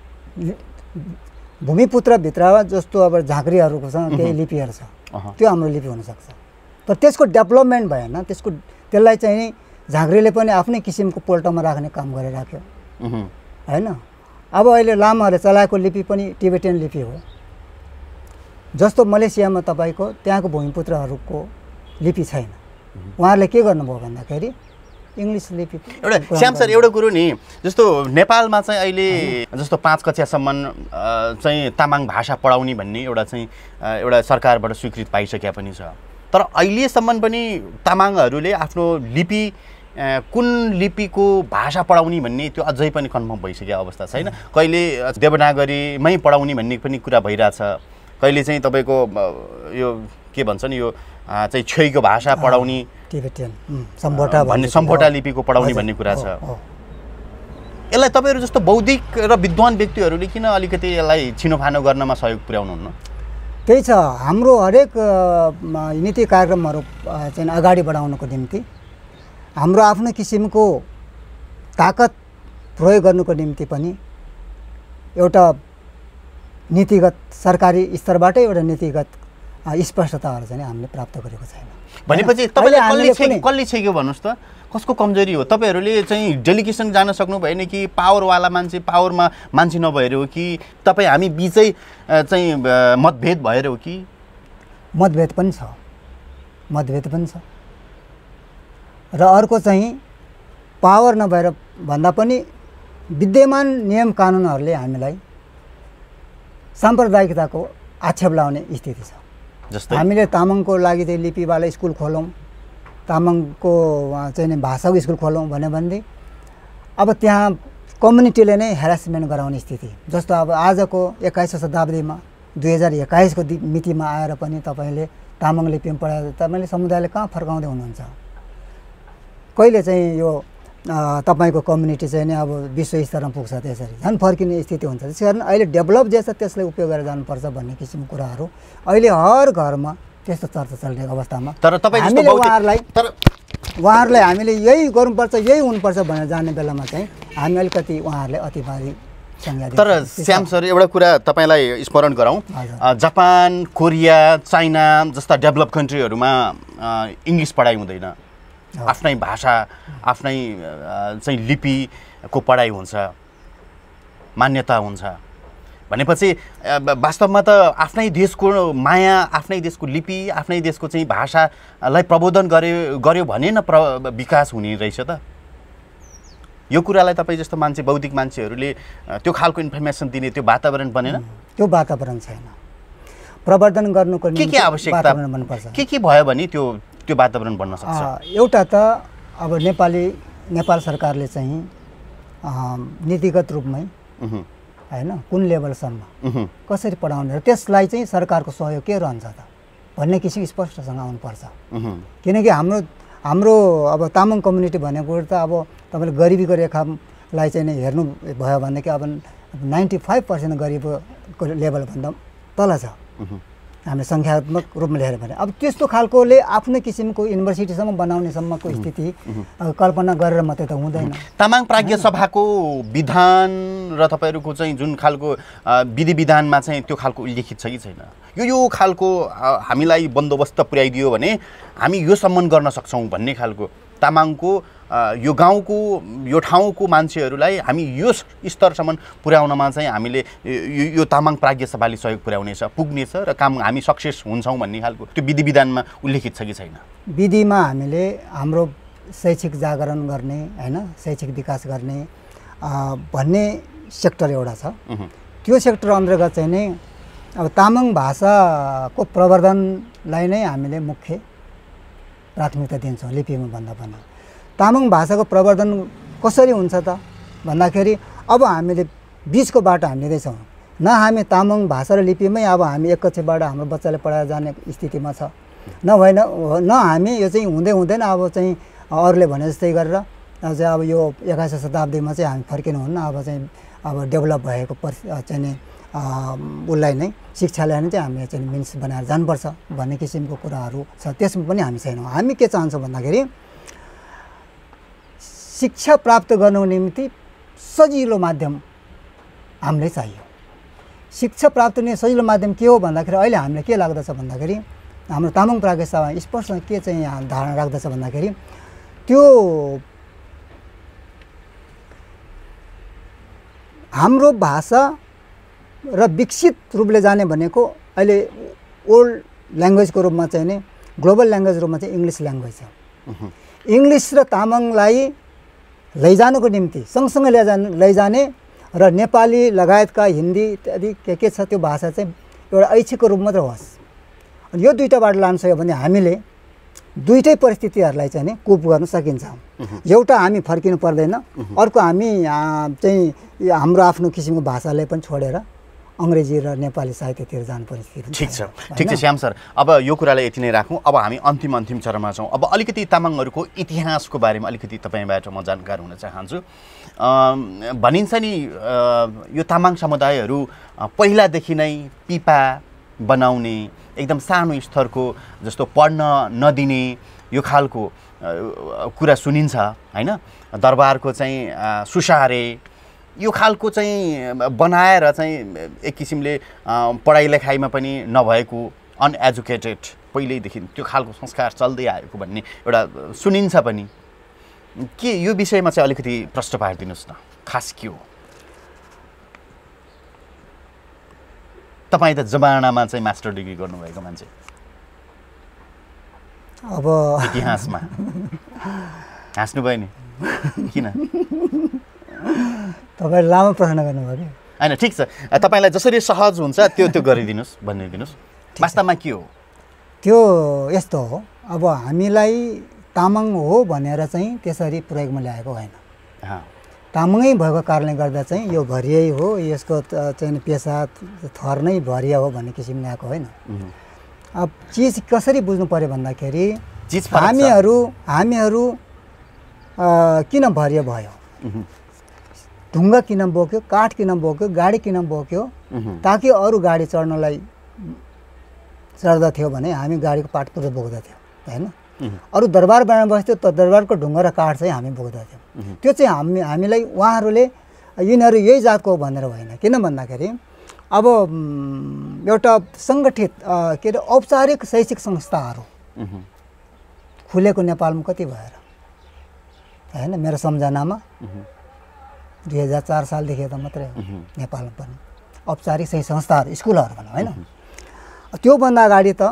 भूमिपुत्रभित्र जस्तो अब झाँक्रीहरूकोसँग केही लिपिहरू छ, त्यो हाम्रो लिपि हुनसक्छ। तर त्यसको डेभलपमेन्ट भएन। त्यसलाई चाहिँ झाँक्रीले पनि आफ्नै किसिमको पोल्टोमा राख्ने काम गरिराख्यो होइन। अब अहिले लामाहरूले चलाएको लिपि पनि टिबेटियन लिपि हो। जस्तो मलेसियामा तपाईँको त्यहाँको भूमिपुत्रहरूको लिपि छैन। उहाँहरूले के गर्नुभयो भन्दाखेरि इङ्ग्लिस लिपि। एउटा श्याम सर एउटा कुरो नि, जस्तो नेपालमा चाहिँ अहिले जस्तो 5 कक्षासम्म चाहिँ तामाङ भाषा पढाउने भन्ने एउटा सरकारबाट स्वीकृति पाइसकेका पनि छ। तर अहिलेसम्म पनि तामाङहरूले आफ्नो लिपि कुन लिपिको भाषा पढाउने भन्ने त्यो अझै पनि कन्फर्म भइसकेको अवस्था छैन। कहिले देवनागरीमै पढाउने भन्ने पनि कुरा भइरहेछ, कहिले चाहिँ तपाईँको यो के भन्छ नि यो चाहिँ छैको भाषा पढाउने टिबेटियन सम्बोटा लिपिको पढाउने भन्ने कुरा छ। यसलाई तपाईँहरू जस्तो बौद्धिक र विद्वान व्यक्तिहरूले किन अलिकति यसलाई छिनोफानो गर्नमा सहयोग पुर्याउनुहुन्न? त्यही छ, हाम्रो हरेक नीति कार्यक्रमहरू चाहिँ अगाडि बढाउनको निम्ति हाम्रो आफ्नो किसिमको ताकत प्रयोग गर्नुको निम्ति पनि एउटा नीतिगत सरकारी स्तरबाटै एउटा नीतिगत स्पष्टताहरू चाहिँ हामीले प्राप्त गरेको छैन। भनेपछि तपाईँले कसले छेक्यो भन्नुहोस् त? कसको कमजोरी हो? तपाईँहरूले चाहिँ डेलिगेसन जान सक्नु भएन कि पावरवाला मान्छे पावरमा मान्छे नभएर हो कि तपाईँ हामी बिचै चाहिँ मतभेद भएर हो कि? मतभेद पनि छ र अर्को चाहिँ पावर नभएर भन्दा पनि विद्यमान नियम कानुनहरूले हामीलाई साम्प्रदायिकताको आक्षेप लाउने स्थिति छ। जस्तै हामीले तामाङको लागि चाहिँ लिपिवाला स्कुल खोलौँ, तामाङको चाहिँ भाषाको स्कुल खोलौँ भनेदेखि अब त्यहाँ कम्युनिटीले नै हेरासमेन्ट गराउने स्थिति। जस्तो अब आजको 21औं शताब्दीमा 2021 को मितिमा आएर पनि तपाईँले तामाङ लिपिमा पढाएर तपाईँले समुदायले कहाँ फर्काउँदै हुनुहुन्छ? कहिले चाहिँ यो तपाईँको कम्युनिटी चाहिँ नि अब विश्व स्तरमा पुग्छ, त्यसरी झन् फर्किने स्थिति हुन्छ। त्यस कारण अहिले डेभलप जे छ त्यसलाई उपयोग गरेर जानुपर्छ भन्ने किसिमको कुराहरू अहिले हर घरमा त्यस्तो चर्चा चल्ने अवस्थामा उहाँहरूलाई हामीले यही गर्नुपर्छ यही हुनुपर्छ भनेर जाने बेलामा चाहिँ हामी अलिकति उहाँहरूलाई अतिवादी संज्ञा। तर श्याम सर एउटा कुरा तपाईँलाई स्मरण गराउँ, जापान, कोरिया, चाइना जस्ता डेभलप कन्ट्रीहरूमा इङ्ग्लिस पढाइ हुँदैन, आफ्नै भाषा आफ्नै चाहिँ लिपिको पढाइ हुन्छ, मान्यता हुन्छ। भनेपछि वास्तवमा त आफ्नै देशको माया, आफ्नै देशको लिपि, आफ्नै देशको चाहिँ भाषालाई प्रबोधन गर्यो भने न विकास हुने रहेछ त। यो कुरालाई तपाईँ जस्तो मान्छे बौद्धिक मान्छेहरूले त्यो खालको इन्फर्मेसन दिने त्यो वातावरण बनेन? त्यो वातावरण छैन। प्रवर्धन गर्नुको निम्ति के आवश्यकता भन्नुपर्छ? के भयो भने त्यो वातावरण बन्न सक्छ? एउटा त अब नेपाल सरकारले चाहिँ नीतिगत रूपमै हैन कुन लेभलसम्म कसरी पढाउने र त्यसलाई चाहिँ सरकारको सहयोग के रहन्छ त भन्ने किसिम स्पष्टसँग आउनुपर्छ। किनकि हाम्रो अब तामाङ कम्युनिटी भनेको त अब तपाईँले गरिबीको रेखालाई चाहिँ हेर्नु भयो भनेदेखि अब 95% गरिबको लेभलभन्दा तल छ हामीले सङ्ख्यात्मक रूपमा लिएर भने अब त्यस्तो खालकोले आफ्नो किसिमको युनिभर्सिटीसम्म बनाउनेसम्मको स्थिति कल्पना गरेर मात्रै त हुँदैन। तामाङ प्राज्ञ सभाको विधान र तपाईँहरूको चाहिँ जुन खालको विधि विधानमा चाहिँ त्यो खालको उल्लेखित छ कि छैन? यो खालको हामीलाई बन्दोबस्त पुर्याइदियो भने हामी यो सम्मान गर्न सक्छौँ भन्ने खालको तामाङको यो गाउँको यो ठाउँको मान्छेहरूलाई हामी यो स्तरसम्म पुर्याउनमा चाहिँ हामीले यो तामाङ प्राज्ञ सभाले सहयोग पुर्याउनेछ, पुग्नेछ र काम हामी सक्सेस हुन्छौँ भन्ने खालको त्यो विधि विधानमा उल्लेखित छ कि छैन? विधिमा हामीले हाम्रो शैक्षिक जागरण गर्ने होइन, शैक्षिक विकास गर्ने भन्ने सेक्टर एउटा छ। त्यो सेक्टर अन्तर्गत चाहिँ नै अब तामाङ भाषाको प्रवर्धनलाई नै हामीले मुख्य प्राथमिकता दिन्छौँ लिपिमा भन्दा पनि। तामाङ भाषाको प्रवर्धन कसरी हुन्छ त भन्दाखेरि अब हामीले बिचको बाटो हामी लिँदैछौँ। न हामी तामाङ भाषा र लिपिमै अब हामी एकैछिनबाट हाम्रो बच्चाले पढाएर जाने स्थितिमा छ, न हामी यो चाहिँ हुँदै हुँदैन अब चाहिँ अरूले भने जस्तै गरेर चाहिँ अब यो 21औं शताब्दीमा चाहिँ हामी फर्किनुहुन्न, अब चाहिँ अब डेभलप भएको चाहिँ नि उसलाई नै शिक्षालाई नै चाहिँ हामीले चाहिँ मिन्स बनाएर जानुपर्छ भन्ने किसिमको कुराहरू छ। त्यसमा पनि हामी छैनौँ। हामी के चाहन्छौँ भन्दाखेरि शिक्षा प्राप्त गर्नको निम्ति सजिलो माध्यम हामीलाई चाहियो। शिक्षा प्राप्त गर्ने सजिलो माध्यम के हो भन्दाखेरि अहिले हामीलाई के लाग्दछ भन्दाखेरि हाम्रो तामाङ प्राज्ञ सभा स्पष्ट के चाहिँ यहाँ धारणा राख्दछ भन्दाखेरि त्यो हाम्रो भाषा र विकसित रूपले जाने भनेको अहिले ओल्ड ल्याङ्ग्वेजको रूपमा चाहिँ नि ग्लोबल ल्याङ्ग्वेज रूपमा चाहिँ इङ्ग्लिस ल्याङ्ग्वेज छ। इङ्ग्लिस र तामाङलाई लैजानुको निम्ति सँगसँगै लैजाने र नेपाली लगायतका हिन्दी इत्यादि के छ त्यो भाषा चाहिँ एउटा ऐच्छिकको रूप मात्र होस्। अनि यो दुईटा बाटो लान सक्यो भने हामीले दुईटै परिस्थितिहरूलाई चाहिँ नि कोप गर्न सकिन्छ। एउटा हामी फर्किनु पर्दैन, अर्को हामी चाहिँ हाम्रो आफ्नो किसिमको भाषालाई पनि छोडेर अङ्ग्रेजी र नेपाली साहित्यतिर जानु परिस्थिति। ठिक छ श्याम सर, अब यो कुरालाई यति नै राखौँ। अब हामी अन्तिम चरणमा छौँ। अब अलिकति तामाङहरूको इतिहासको बारेमा अलिकति तपाईँबाट म जानकार हुन चाहन्छु। भनिन्छ नि यो तामाङ समुदायहरू पहिलादेखि नै पिपा बनाउने, एकदम सानो स्तरको जस्तो पढ्न नदिने यो खालको कुरा सुनिन्छ होइन। दरबारको चाहिँ सुसारे यो खालको चाहिँ बनाएर चाहिँ एक किसिमले पढाइ लेखाइमा पनि नभएको अनएजुकेटेड पहिल्यैदेखि त्यो खालको संस्कार चल्दै आएको भन्ने एउटा सुनिन्छ पनि। के यो विषयमा चाहिँ अलिकति प्रश्न पारिदिनुहोस् न, खास के हो? तपाईँ त जमानामा चाहिँ मास्टर डिग्री गर्नुभएको मान्छे, अब इतिहासमा हाँस्नुभयो नि किन? तपाईँ लामो प्रश्न गर्नुभयो कि होइन, ठिक छ, तपाईँलाई जसरी सहज हुन्छ त्यो गरिदिनुहोस्, भनिदिनुहोस् वास्तवमा के हो? त्यो यस्तो हो, अब हामीलाई तामाङ हो भनेर चाहिँ त्यसरी प्रयोगमा ल्याएको होइन। तामाङै भएको कारणले गर्दा चाहिँ यो भरियै हो, यसको चाहिँ पेसा थर नै भरिया हो भन्ने किसिमले आएको होइन। अब चिज कसरी बुझ्नु पर्यो भन्दाखेरि हामीहरू किन भरिया भयो, ढुङ्गा किन बोक्यो, काठ किन बोक्यो, गाडी किन बोक्यो, ताकि अरू गाडी चढ्दथ्यो भने हामी गाडीको पाटपुर बोक्दथ्यो होइन। अरू दरबार बनाएर बस्थ्यो त दरबारको ढुङ्गा र काठ चाहिँ हामी बोक्दथ्यौँ। त्यो चाहिँ हामीलाई उहाँहरूले यिनीहरू यही जातको भनेर होइन। किन भन्दाखेरि अब एउटा सङ्गठित के अरे औपचारिक शैक्षिक संस्थाहरू खुलेको नेपालमा कति भएर होइन, मेरो सम्झनामा 2004 सालदेखि त मात्रै हो नेपालमा पनि औपचारिक शैक्षिक संस्थाहरू, स्कुलहरू भनौँ होइन। त्योभन्दा अगाडि त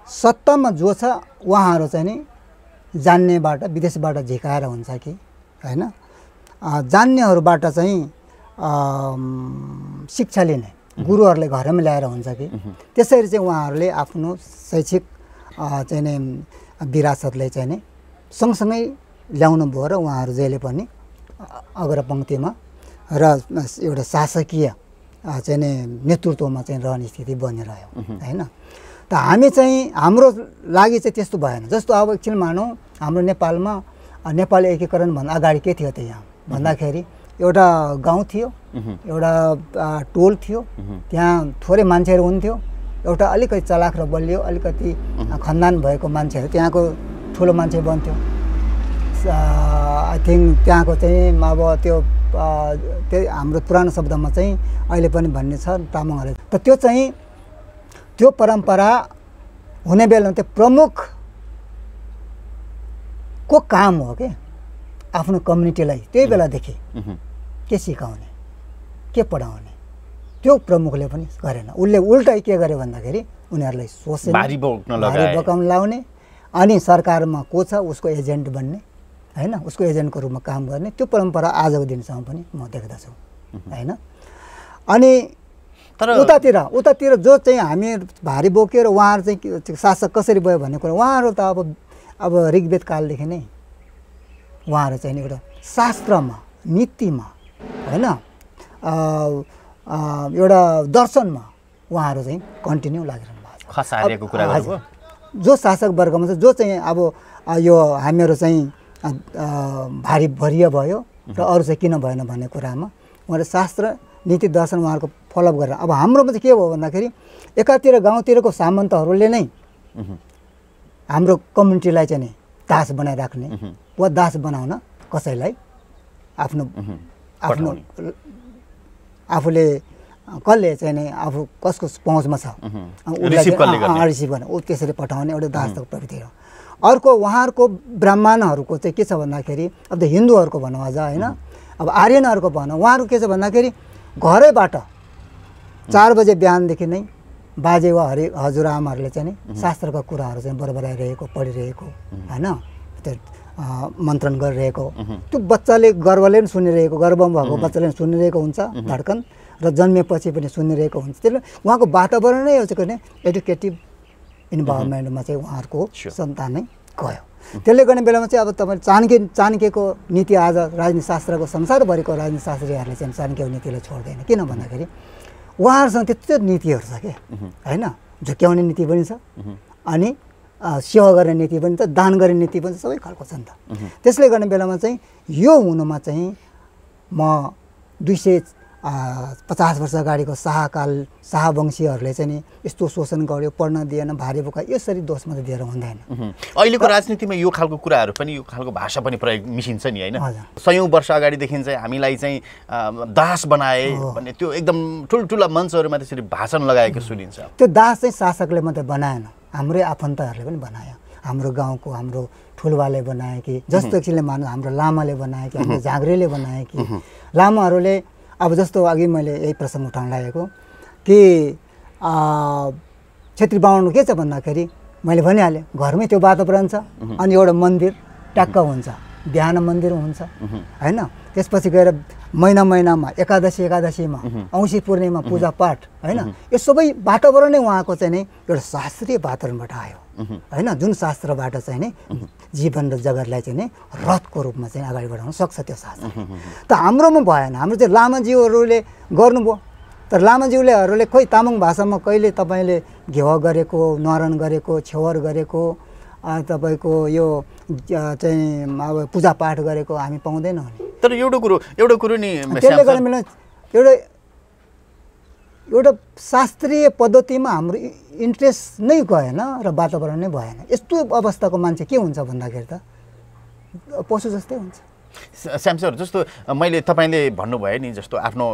सत्तामा जो छ उहाँहरू चाहिँ नि जान्नेबाट विदेशबाट झिकाएर हुन्छ कि होइन, जान्नेहरूबाट चाहिँ शिक्षा लिने गुरुहरूले घरमा ल्याएर हुन्छ कि त्यसरी चाहिँ उहाँहरूले आफ्नो शैक्षिक चाहिँ नि विरासतलाई चाहिँ नि सँगसँगै ल्याउनु भयो र उहाँहरू जहिले पनि अग्रपङ्क्तिमा र एउटा शासकीय चाहिँ नि नेतृत्वमा चाहिँ रहने स्थिति बनिरह्यो होइन। त हामी चाहिँ हाम्रो लागि चाहिँ त्यस्तो भएन। जस्तो अब एकछिन मानौँ हाम्रो नेपालमा नेपाल एकीकरणभन्दा अगाडि के थियो त यहाँ भन्दाखेरि एउटा गाउँ थियो, एउटा टोल थियो, त्यहाँ थोरै मान्छेहरू हुन्थ्यो, एउटा अलिकति चलाख र बलियो अलिकति खन्दान भएको मान्छेहरू त्यहाँको ठुलो मान्छे बन्थ्यो। आई थिङ्क त्यहाँको चाहिँ अब त्यो त्यही हाम्रो पुरानो शब्दमा चाहिँ अहिले पनि भन्ने छ तामाङहरूले। त त्यो चाहिँ त्यो परम्परा हुने बेलामा त्यो प्रमुखको काम हो कि आफ्नो कम्युनिटीलाई त्यही बेलादेखि के सिकाउने के पढाउने त्यो प्रमुखले पनि गरेन। उसले उल्टै के गर्यो भन्दाखेरि उनीहरूलाई सोचे भारी बोकाउन लाउने अनि सरकारमा को छ उसको एजेन्ट बन्ने हैन, उसको एजेन्टको रूपमा काम गर्ने त्यो परम्परा आजको दिनसम्म पनि म देख्दछु हैन। अनि तर उतातिर जो चाहिँ हामी भारी बोकेर उहाँहरू चाहिँ शासक कसरी भयो भन्ने कुरा उहाँहरू त अब ऋग्वेद कालदेखि नै उहाँहरू चाहिँ एउटा शास्त्रमा नीतिमा हैन एउटा दर्शनमा उहाँहरू चाहिँ कन्टिन्यू लागिरहनु भएको छ। खसारेको कुरा गर्नुभयो। जो शासक वर्गमा चाहिँ जो चाहिँ अब यो हामीहरू चाहिँ भारी भरिया भयो र अरू चाहिँ किन भएन भन्ने कुरामा उहाँले शास्त्र नीति दर्शन उहाँहरूको फलोअप गरेर अब हाम्रोमा चाहिँ के भयो भन्दाखेरि एकातिर गाउँतिरको सामन्तहरूले नै हाम्रो कम्युनिटीलाई चाहिँ दास बनाइराख्ने वा दास बनाउन कसैलाई आफ्नो आफूले कसले चाहिँ नि आफू कसको पहुँचमा छ रिसिभ गर्ने ऊ त्यसरी पठाउने एउटा दासको प्रवृत्ति हो। अर्को उहाँहरूको ब्राह्मणहरूको चाहिँ के छ भन्दाखेरि अब त हिन्दूहरूको भनौँ अझ होइन, अब आर्यनहरूको भनौँ उहाँहरू के छ भन्दाखेरि घरैबाट 4 बजे बिहानदेखि नै बाजे वा हजुरआमाहरूले चाहिँ नि शास्त्रका कुराहरू चाहिँ बरबराइरहेको पढिरहेको होइन, त्यो मन्त्रण गरिरहेको त्यो बच्चाले गर्वले पनि सुनिरहेको, गर्वमा भएको बच्चाले पनि सुनिरहेको हुन्छ धड्कन र जन्मेपछि पनि सुनिरहेको हुन्छ। त्यसले उहाँको वातावरण नै एउटा के एडुकेटिभ इन्भाइरोमेन्टमा चाहिँ उहाँहरूको सन्तान नै गयो। त्यसले गर्ने बेलामा चाहिँ अब तपाईँ चाणक्यको नीति आज राजनीतिशास्त्रको संसारभरिको राजनीतिशास्त्रीहरूले चाहिँ चाणक्यको नीतिलाई छोड्दैन। किन भन्दाखेरि उहाँहरूसँग त्यस्तो नीतिहरू छ क्या होइन, झुक्याउने नीति पनि छ अनि सेवा गर्ने नीति पनि छ, दान गर्ने नीति पनि सबै खालको छ नि त। त्यसले गर्ने बेलामा चाहिँ यो हुनुमा चाहिँ म 250 वर्ष अगाडिको शाहवंशीहरूले चाहिँ नि यस्तो शोषण गर्यो, पढ्न दिएन, भारी बोका यसरी दोष मात्रै दिएर हुँदैन। अहिलेको राजनीतिमा यो खालको कुराहरू पनि यो खालको भाषा पनि प्रयोग मिसिन्छ नि होइन। 100औं वर्ष अगाडिदेखि चाहिँ हामीलाई चाहिँ दास बनाए भन्ने त्यो एकदम ठुल्ठुला मञ्चहरूमा त्यसरी भाषण लगाएको सुनिन्छ। त्यो दास चाहिँ शासकले मात्रै बनाएन, हाम्रै आफन्तहरूले पनि बनायो। हाम्रो गाउँको हाम्रो ठुलवाले बनाए कि जस्तो किसिमले मान्नु हाम्रो लामाले बनाए कि हाम्रो झाँक्रीले बनाए कि लामाहरूले अब जस्तो अघि मैले यही प्रसङ्ग उठाउन लागेको कि क्षेत्री बाहुन के छ भन्दाखेरि मैले भनिहालेँ घरमै त्यो वातावरण छ अनि एउटा मन्दिर ट्याक्क हुन्छ, बिहान मन्दिर हुन्छ होइन, त्यसपछि गएर महिनामा एकादशीमा औँसी पूर्णिमा पूजापाठ होइन, यो सबै वातावरण नै उहाँको चाहिँ नि एउटा शास्त्रीय वातावरणबाट आयो होइन, जुन शास्त्रबाट चाहिँ नि जीवन र जगतलाई चाहिँ नि रथको रूपमा चाहिँ अगाडि बढाउन सक्छ त्यो शास्त्र। त हाम्रोमा भएन, हाम्रो चाहिँ लामाज्यूहरूले गर्नुभयो तर लामाज्यूहरूले खोइ तामाङ भाषामा कहिले तपाईँले घेवा गरेको, न्वारण गरेको, छेवर गरेको, तपाईँको यो चाहिँ अब पूजापाठ गरेको हामी पाउँदैनौँ। तर एउटा कुरो नि त्यसले गर्दा एउटा शास्त्रीय पद्धतिमा हाम्रो इन्ट्रेस्ट नै गएन र वातावरण नै भएन। यस्तो अवस्थाको मान्छे के हुन्छ भन्दाखेरि त पशु जस्तै हुन्छ। श्याम सर जस्तो मैले तपाईँले भन्नुभयो नि जस्तो आफ्नो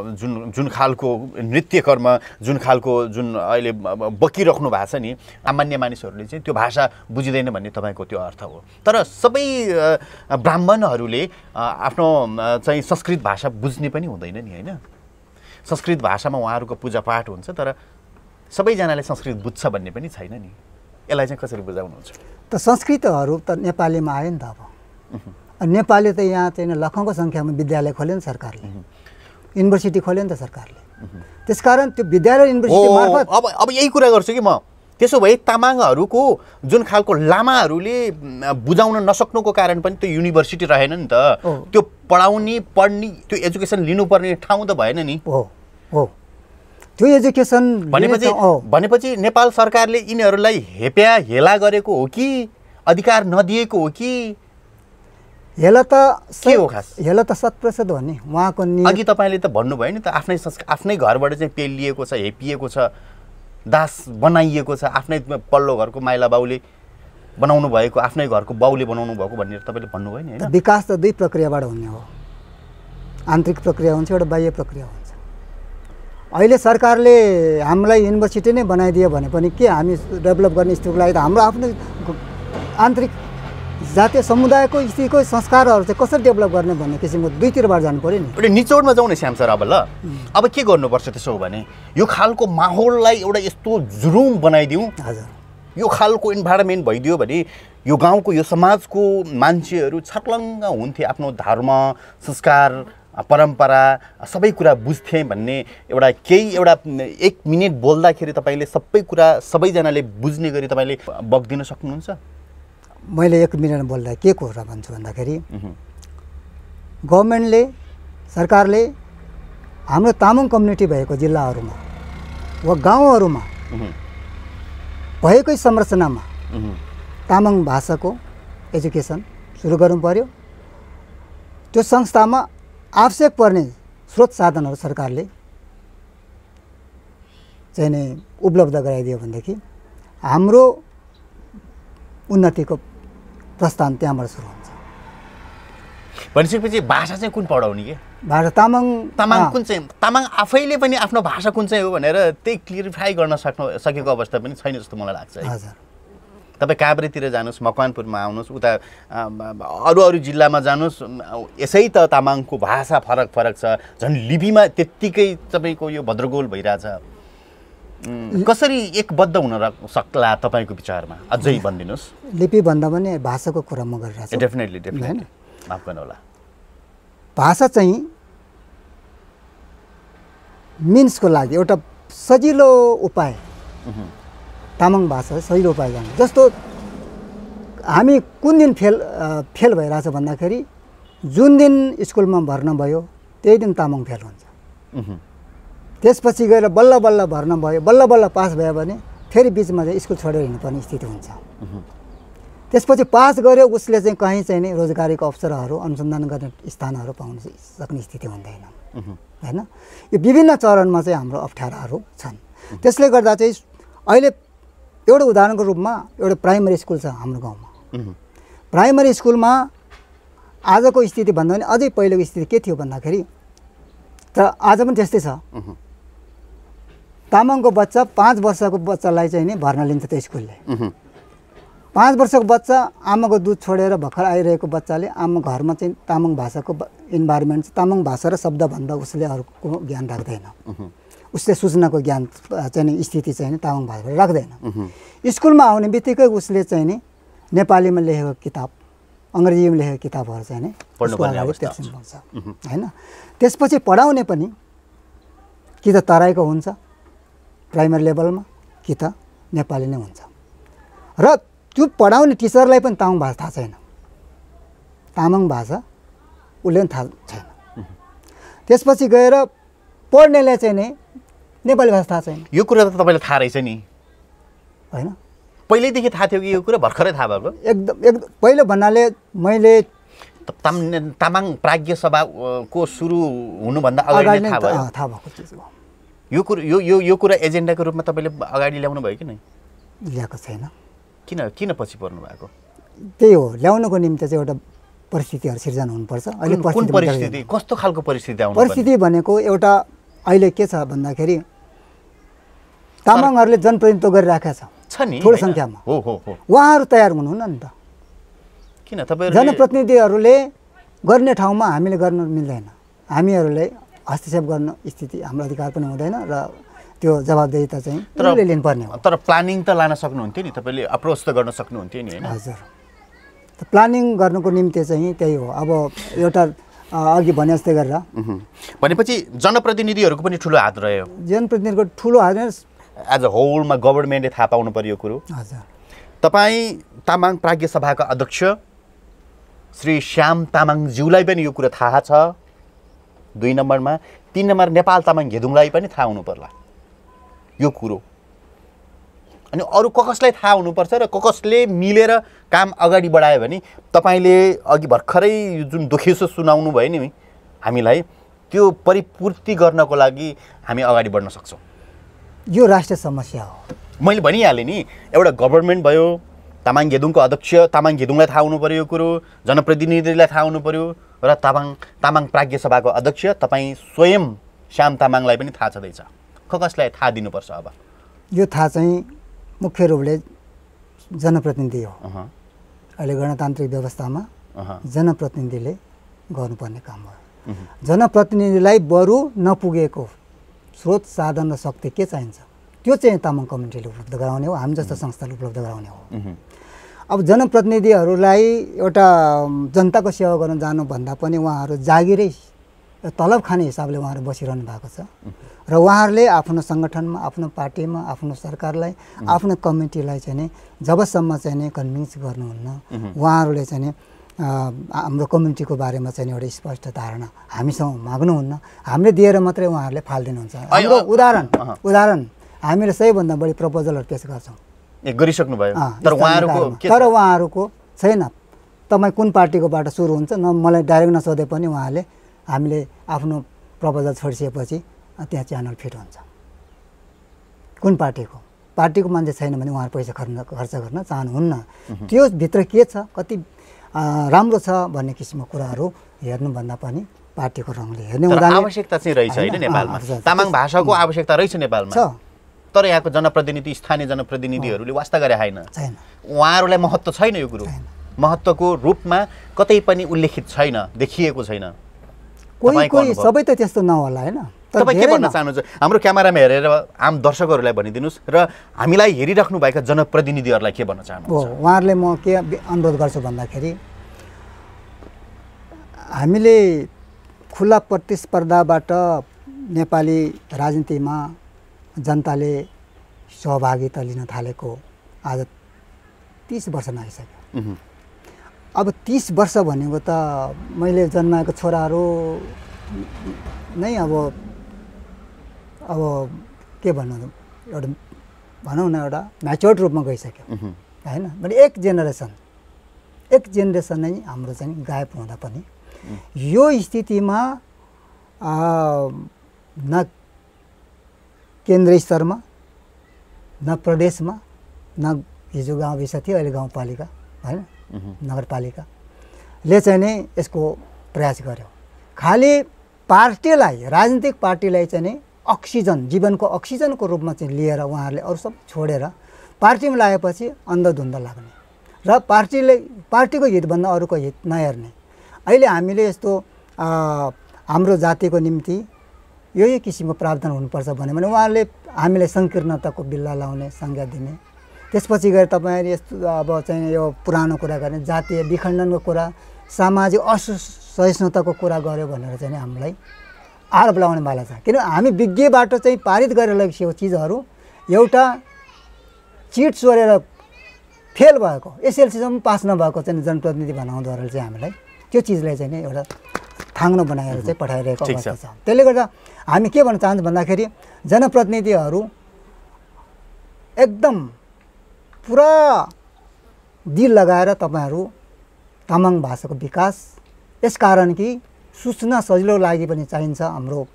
जुन खालको नृत्य कर्म जुन खालको जुन अहिले बकिराख्नु भएको छ नि सामान्य मानिसहरूले चाहिँ त्यो भाषा बुझिँदैन भन्ने तपाईँको त्यो अर्थ हो। तर सबै ब्राह्मणहरूले आफ्नो चाहिँ संस्कृत भाषा बुझ्ने पनि हुँदैन नि होइन। संस्कृत भाषामा उहाँहरूको पूजापाठ हुन्छ तर सबैजनाले संस्कृत बुझ्छ भन्ने पनि छैन नि। यसलाई चाहिँ कसरी बुझाउनुहुन्छ? त संस्कृतहरू त नेपालीमा आयो नि त। अब नेपाली त यहाँ चाहिँ लाखौँको सङ्ख्यामा विद्यालय खोल्यो नि सरकारले, युनिभर्सिटी खोल्यो नि त सरकारले। त्यसकारण त्यो विद्यालय युनिभर्सिटी मार्फत अब यही कुरा गर्छु कि म। त्यसो भए तामाङहरूको जुन खालको लामाहरूले बुझाउन नसक्नुको कारण पनि त्यो युनिभर्सिटी रहेन नि त। त्यो पढाउने पढ्ने त्यो एजुकेसन लिनुपर्ने ठाउँ त भएन नि। हो त्यो एजुकेसन भनेपछि नेपाल सरकारले यिनीहरूलाई हेला गरेको हो कि अधिकार नदिएको हो कि हेला त के हो खास? हेला त 100% हो नि उहाँको अघि तपाईँले त भन्नुभयो नि त आफ्नै घरबाट चाहिँ पेलिएको छ, हेपिएको छ, दास बनाइएको छ, आफ्नै पल्लो घरको माइला बाउले बनाउनु भएको, आफ्नै घरको बाउले बनाउनु भएको भनेर तपाईँले भन्नुभयो नि होइन? विकास त दुई प्रक्रियाबाट हुने हो। आन्तरिक प्रक्रिया हुन्छ, एउटा बाह्य प्रक्रिया हुन्छ। अहिले सरकारले हामीलाई युनिभर्सिटी नै बनाइदियो भने पनि के हामी डेभलप गर्ने स्थितिको लागि त हाम्रो आफ्नो आन्तरिक जातीय समुदायको स्थितिको संस्कारहरू चाहिँ कसरी डेभलप गर्ने भन्ने किसिमको दुईतिरबाट जानु पऱ्यो नि। एउटा निचोडमा जाउँ न श्याम सर। अब ल अब के गर्नुपर्छ त्यसो हो भने यो खालको माहौललाई एउटा यस्तो जुरुम बनाइदिउँ, हजुर, यो खालको इन्भाइरोमेन्ट भइदियो भने यो गाउँको यो समाजको मान्छेहरू छर्लङ्ग हुन्थे, आफ्नो धर्म संस्कार परम्परा सबै कुरा बुझ्थे भन्ने एउटा एउटा 1 मिनेट बोल्दाखेरि तपाईँले सबै कुरा सबैजनाले बुझ्ने गरी तपाईँले बक्दिन सक्नुहुन्छ? मैले 1 मिनट बोल्दा के कुरा भन्छु भन्दाखेरि गभर्मेन्टले सरकारले हाम्रो तामाङ कम्युनिटी भएको जिल्लाहरूमा वा गाउँहरूमा भएकै संरचनामा तामाङ भाषाको एजुकेसन सुरु गर्नु पर्यो। त्यो संस्थामा आवश्यक पर्ने स्रोत साधनहरू सरकारले चाहिँ नै उपलब्ध गराइदियो भनेदेखि हाम्रो उन्नतिको प्रस्थान त्यहाँबाट सुरु हुन्छ। भनिसकेपछि भाषा चाहिँ कुन पढाउने के? भाषा तामाङ कुन चाहिँ? तामाङ आफैले पनि आफ्नो भाषा कुन चाहिँ हो भनेर त्यही क्लियरिफाई गर्न सकेको अवस्था पनि छैन जस्तो मलाई लाग्छ। हजुर, तपाईँ काभ्रेतिर जानुहोस्, मकवानपुरमा आउनुहोस्, उता अरू जिल्लामा जानुहोस्, यसै त तामाङको भाषा फरक छ, झन् लिपिमा त्यत्तिकै तपाईँको यो भद्रगोल भइरहेछ। कसरी एकबद्ध हुन सक्ला तपाईँको विचारमा? अझै भनिदिनुहोस्। लिपि भन्दा पनि भाषाको कुरा म गरिरहेको छु। डेफिनेटली माफ गर्नु होला। भाषा चाहिँ मिन्सको लागि एउटा सजिलो उपाय, तामाङ भाषा सजिलो उपाय जान्छ। जस्तो हामी कुन दिन फेल भइरहेछ भन्दाखेरि जुन दिन स्कुलमा भर्ना भयो त्यही दिन तामाङ फेल हुन्छ। त्यसपछि गएर बल्ल बल्ल भर्ना भयो, बल्ल बल्ल पास भयो भने फेरि बिचमा चाहिँ स्कुल छोडेर हिँड्नुपर्ने स्थिति हुन्छ। त्यसपछि पास गर्यो उसले चाहिँ कहीँ चाहिँ नि रोजगारीको अवसरहरू, अनुसन्धान गर्ने स्थानहरू पाउन सक्ने स्थिति हुँदैन होइन। यो विभिन्न चरणमा चाहिँ हाम्रो अप्ठ्याराहरू छन्। त्यसले गर्दा चाहिँ अहिले एउटा उदाहरणको रूपमा एउटा प्राइमरी स्कुल छ हाम्रो गाउँमा। प्राइमरी स्कुलमा आजको स्थिति भन्दा पनि अझै पहिलेको स्थिति के थियो भन्दाखेरि, तर आज पनि त्यस्तै छ। तामाङको बच्चा 5 वर्षको बच्चालाई चाहिँ नि भर्ना लिन्छ त्यो स्कुलले। 5 वर्षको बच्चा आमाको दुध छोडेर भर्खर आइरहेको बच्चाले आमा घरमा चाहिँ तामाङ भाषाको इन्भाइरोमेन्ट, तामाङ भाषा र शब्दभन्दा उसले अरूको ज्ञान राख्दैन। उसले सूचनाको ज्ञान चाहिँ नि स्थिति चाहिँ नि तामाङ भाषाबाट राख्दैन। स्कुलमा आउने बित्तिकै उसले चाहिँ नि नेपालीमा लेखेको किताब, अङ्ग्रेजीमा लेखेको किताबहरू चाहिँ नि पर्छ होइन। त्यसपछि पढाउने पनि कि त तराईको हुन्छ प्राइमरी लेभलमा, कि त नेपाली नै हुन्छ। र त्यो पढाउने टिचरलाई पनि तामाङ भाषा थाहा छैन, तामाङ भाषा उसले पनि थाहा छैन। त्यसपछि गएर पढ्नेलाई चाहिँ नि नेपाली भाषा थाहा छैन। यो कुरा त तपाईँलाई थाहा रहेछ नि होइन? पहिल्यैदेखि थाहा थियो कि यो कुरा भर्खरै थाहा भएको? एकदम पहिलो भन्नाले मैले तामाङ प्राज्ञ सभाको सुरु हुनुभन्दा अगाडि नै थाहा भएको चिज हो। यो कुरा एजेन्डाको रूपमा तपाईँले अगाडि ल्याउनु भयो कि नै? ल्याएको छैन। किन पछि पर्नु भएको? त्यही हो, ल्याउनुको निम्ति चाहिँ एउटा परिस्थितिहरू सिर्जना हुनुपर्छ। अहिले कुन परिस्थिति, कस्तो खालको परिस्थिति आउनु? परिस्थिति भनेको एउटा अहिले के छ भन्दाखेरि तामाङहरूले जनप्रतिनिधित्व गरिराखेको छ नि ठुलो सङ्ख्यामा। उहाँहरू तयार हुनुहुन्न नि त। किन तपाईँ जनप्रतिनिधिहरूले गर्ने ठाउँमा हामीले गर्न मिल्दैन, हामीहरूले हस्तक्षेप गर्न स्थिति हाम्रो अधिकार पनि हुँदैन र त्यो जवाबदेहिता चाहिँ उनीहरूले लिनुपर्ने हो। तर प्लानिङ त लान सक्नुहुन्थ्यो नि, तपाईँले अप्रोच त गर्न सक्नुहुन्थ्यो नि होइन? हजुर, प्लानिङ गर्नुको निम्ति चाहिँ त्यही हो। अब एउटा अघि भने जस्तै गरेर भनेपछि जनप्रतिनिधिहरूको पनि ठुलो हात रह्यो। जनप्रतिनिधिको ठुलो हात एज अ होलमा गभर्मेन्टले थाहा पाउनु पर्यो कुरो। हजुर, तपाईँ तामाङ प्राज्ञ सभाका अध्यक्ष श्री श्याम तामाङज्यूलाई पनि यो कुरा थाहा छ 2 नम्बरमा। 3 नम्बर नेपाल तामाङ घेदुङलाई पनि थाहा हुनु पर्ला यो कुरो। अनि अरू कसलाई थाहा हुनुपर्छ र कसले मिलेर काम अगाडि बढायो भने तपाईँले अघि भर्खरै जुन दुखेसो सुनाउनु भयो नि हामीलाई त्यो परिपूर्ति गर्नको लागि हामी अगाडि बढ्न सक्छौँ। यो राष्ट्रिय समस्या हो। मैले भनिहालेँ नि, एउटा गभर्मेन्ट भयो, तामाङ गेदुङको अध्यक्ष तामाङ गेदुङलाई थाहा हुनु पर्यो, यो कुरो जनप्रतिनिधिलाई थाहा हुनु पर्यो, र तामाङ प्राज्ञ सभाको अध्यक्ष तपाईँ स्वयं श्याम तामाङलाई पनि थाहा छँदैछ। कसलाई थाहा दिनुपर्छ अब? यो थाहा चाहिँ मुख्य रूपले जनप्रतिनिधि हो। अहिले गणतान्त्रिक व्यवस्थामा जनप्रतिनिधिले गर्नुपर्ने काम हो। जनप्रतिनिधिलाई बरु नपुगेको स्रोत साधन र शक्ति के चाहिन्छ त्यो चाहिँ तामाङ कम्युनिटीले उपलब्ध गराउने हो, हामी जस्तो संस्थाले उपलब्ध गराउने हो। अब जनप्रतिनिधिहरूलाई एउटा जनताको सेवा गर्न जानुभन्दा पनि उहाँहरू जागिरै तलब खाने हिसाबले उहाँहरू बसिरहनु भएको छ र उहाँहरूले आफ्नो सङ्गठनमा, आफ्नो पार्टीमा, आफ्नो सरकारलाई, आफ्नो कमिटीलाई चाहिँ नि जबसम्म चाहिँ नि कन्भिन्स गर्नुहुन्न, उहाँहरूले चाहिँ नि हाम्रो कम्युनिटीको बारेमा चाहिँ एउटा स्पष्ट धारणा हामीसँग माग्नुहुन्न, हामीले दिएर मात्रै उहाँहरूले फालिदिनुहुन्छ। हाम्रो उदाहरण हामीले सबैभन्दा बढी प्रपोजलहरू पेश गर्छौँ, गरिसक्नु भयो, तर उहाँहरूको छैन। तपाईँ कुन पार्टीकोबाट सुरु हुन्छ न, मलाई डाइरेक्ट नसोधे पनि उहाँले हामीले आफ्नो प्रपोजल छोडिसकेपछि त्यहाँ च्यानल फिट हुन्छ। कुन पार्टीको मान्छे छैन भने उहाँहरू पैसा खर्च गर्न चाहनुहुन्न। त्यो भित्र के छ, कति राम्रो छ भन्ने किसिमको कुराहरू हेर्नुभन्दा पनि पार्टीको रङले हेर्ने आवश्यकता चाहिँ रहेछ होइन नेपालमा। तामाङ भाषाको आवश्यकता रहेछ नेपालमा, तर यहाँको जनप्रतिनिधि, स्थानीय जनप्रतिनिधिहरूले वास्ता गरे छैन। उहाँहरूलाई महत्त्व छैन, यो कुरो महत्त्वको रूपमा कतै पनि उल्लेखित छैन, देखिएको छैन। कोही सबै त त्यस्तो नहोला होइन। तपाईँ के भन्न चाहनुहुन्छ? हाम्रो क्यामेरामा हेरेर आम दर्शकहरूलाई भनिदिनुहोस् र हामीलाई हेरिराख्नुभएका जनप्रतिनिधिहरूलाई के भन्न चाहनुहुन्छ? उहाँहरूले म के अनुरोध गर्छु भन्दाखेरि हामीले खुला प्रतिस्पर्धाबाट नेपाली राजनीतिमा जनताले सहभागिता लिन थालेको आज 30 वर्ष नागिसक्यो। अब 30 वर्ष भनेको त मैले जन्माएको छोराहरू नै अब के भन्नु, एउटा भनौँ न एउटा म्याच्योर्ड रूपमा गइसक्यो होइन। भने एक जेनेरेसन नै हाम्रो चाहिँ गायब हुँदा पनि यो स्थितिमा न केन्द्रीय स्तरमा, न प्रदेशमा, न हिजो गाउँविस थियो अहिले गाउँपालिका होइन, नगरपालिकाले चाहिँ नै यसको प्रयास गर्यो। खालि पार्टीलाई, राजनीतिक पार्टीलाई चाहिँ नि अक्सिजन, जीवनको अक्सिजनको रूपमा चाहिँ लिएर उहाँहरूले अरू सब छोडेर पार्टीमा लागेपछि अन्धधुन्ध लाग्ने र पार्टीको हितभन्दा अरूको हित नहेर्ने। अहिले हामीले यस्तो हाम्रो जातिको निम्ति यो किसिमको प्रावधान हुनुपर्छ भन्यो भने उहाँहरूले हामीलाई सङ्कीर्णताको बिल्ला लाउने, संज्ञा दिने। त्यसपछि गएर तपाईँहरूले यस्तो अब चाहिँ यो पुरानो कुरा गर्ने, जातीय विखण्डनको कुरा, सामाजिक असहिष्णुताको कुरा गर्यो भनेर चाहिँ हामीलाई आरोप लगाउने वाला छ। किन हामी विज्ञबाट चाहिँ पारित गरेर लगेको चिजहरू एउटा चिट चोरेर फेल भएको, एसएलसीसम्म पास नभएको चाहिँ जनप्रतिनिधि बनाउँदोहरूले चाहिँ हामीलाई त्यो चिजलाई चाहिँ एउटा थाङ्नो बनाएर चाहिँ पठाइरहेको अवस्था छ। त्यसले गर्दा हामी के भन्न चाहन्छौँ भन्दाखेरि जनप्रतिनिधिहरू एकदम पुरा दिल लगाएर तपाईँहरू तामाङ भाषाको विकास, यसकारण कि सूचना सजिलो लागि पनि चाहिन्छ हाम्रो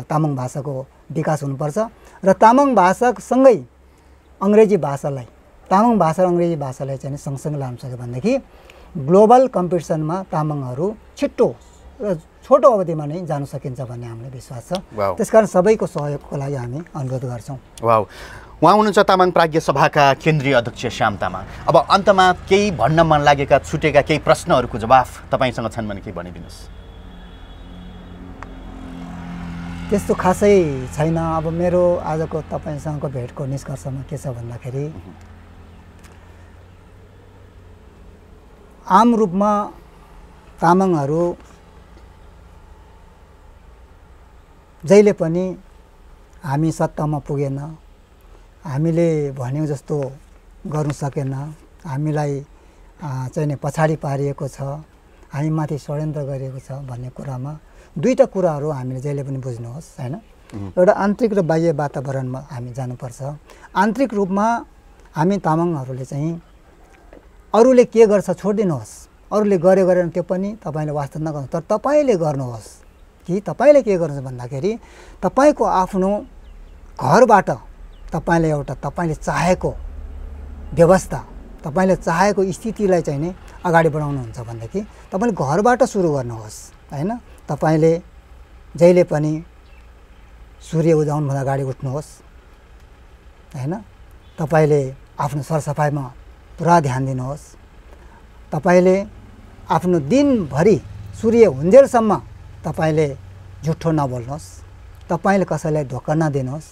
तामाङ भाषाको विकास हुनुपर्छ र तामाङ भाषासँगै अङ्ग्रेजी भाषालाई, तामाङ भाषा र अङ्ग्रेजी भाषालाई चाहिँ सँगसँगै लान सक्यो भनेदेखि ग्लोबल कम्पिटिसनमा तामाङहरू छिट्टो र छोटो अवधिमा नै जान सकिन्छ भन्ने हामीलाई विश्वास छ। त्यसकारण सबैको सहयोगको लागि हामी अनुरोध गर्छौँ। उहाँ हुनुहुन्छ तामाङ प्राज्ञ सभाका केन्द्रीय अध्यक्ष श्याम तामाङ। अब अन्तमा केही भन्न मन लागेका छुटेका केही प्रश्नहरूको जवाफ तपाईँसँग छन् भने केही भनिदिनुहोस्। त्यस्तो खासै छैन। अब मेरो आजको तपाईँसँगको भेटको निष्कर्षमा के छ भन्दाखेरि आम रूपमा तामाङहरू जहिले पनि हामी सत्तामा पुगेन, हामीले भनेको जस्तो गर्नु सकेन, हामीलाई चाहिँ पछाडि पारिएको छ, हामी माथि षड्यन्त्र गरिएको छ भन्ने कुरामा दुईवटा कुराहरू हामीले जहिले पनि बुझ्नुहोस् होइन। एउटा आन्तरिक र बाह्य वातावरणमा हामी जानुपर्छ। आन्तरिक रूपमा हामी तामाङहरूले चाहिँ अरूले के गर्छ छोडिदिनुहोस्, अरूले गरेन त्यो पनि तपाईँले वास्ता नगर्नु, तर तपाईँले गर्नुहोस्। कि तपाईँले के गर्नुहुन्छ भन्दाखेरि तपाईँको आफ्नो घरबाट तपाईँले एउटा तपाईँले चाहेको व्यवस्था, तपाईँले चाहेको स्थितिलाई चाहिँ नै अगाडि बढाउनुहुन्छ भनेदेखि तपाईँले घरबाट सुरु गर्नुहोस् होइन। तपाईँले जहिले पनि सूर्य उदाउनुभन्दा अगाडि उठ्नुहोस् होइन। तपाईँले आफ्नो सरसफाइमा पुरा ध्यान दिनुहोस्। तपाईँले आफ्नो दिनभरि सूर्य हुन्जेलसम्म तपाईँले झुठो नबोल्नुहोस्, तपाईँले कसैलाई धोका नदिनुहोस्,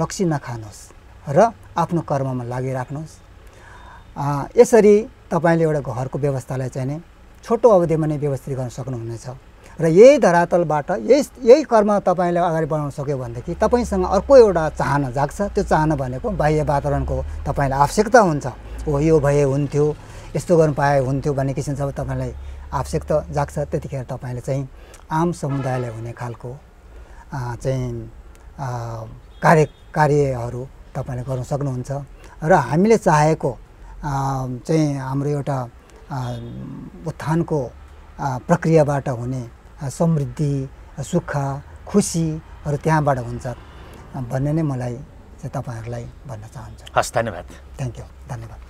रक्सी नखानुहोस् र आफ्नो कर्ममा लागिराख्नुहोस्। यसरी तपाईँले एउटा घरको व्यवस्थालाई चाहिँ नै छोटो अवधिमा नै व्यवस्थित गर्न सक्नुहुनेछ र यही धरातलबाट यही कर्म तपाईँले अगाडि बढाउन सक्यो भनेदेखि तपाईँसँग अर्को एउटा चाहना जाग्छ। त्यो चाहना भनेको बाह्य वातावरणको तपाईँलाई आवश्यकता हुन्छ। हो यो भए हुन्थ्यो, यस्तो गर्नु पाए हुन्थ्यो भन्ने किसिम जब तपाईँलाई आवश्यकता जाग्छ त्यतिखेर तपाईँले चाहिँ आम समुदायलाई हुने खालको चाहिँ कार्यहरू तपाईँले गर्न सक्नुहुन्छ र हामीले चाहेको चाहिँ हाम्रो एउटा उत्थानको प्रक्रियाबाट हुने समृद्धि, सुख, खुसीहरू त्यहाँबाट हुन्छ भन्ने नै मलाई चाहिँ तपाईँहरूलाई भन्न चाहन्छु। हस्, धन्यवाद। थ्याङ्क यू, धन्यवाद।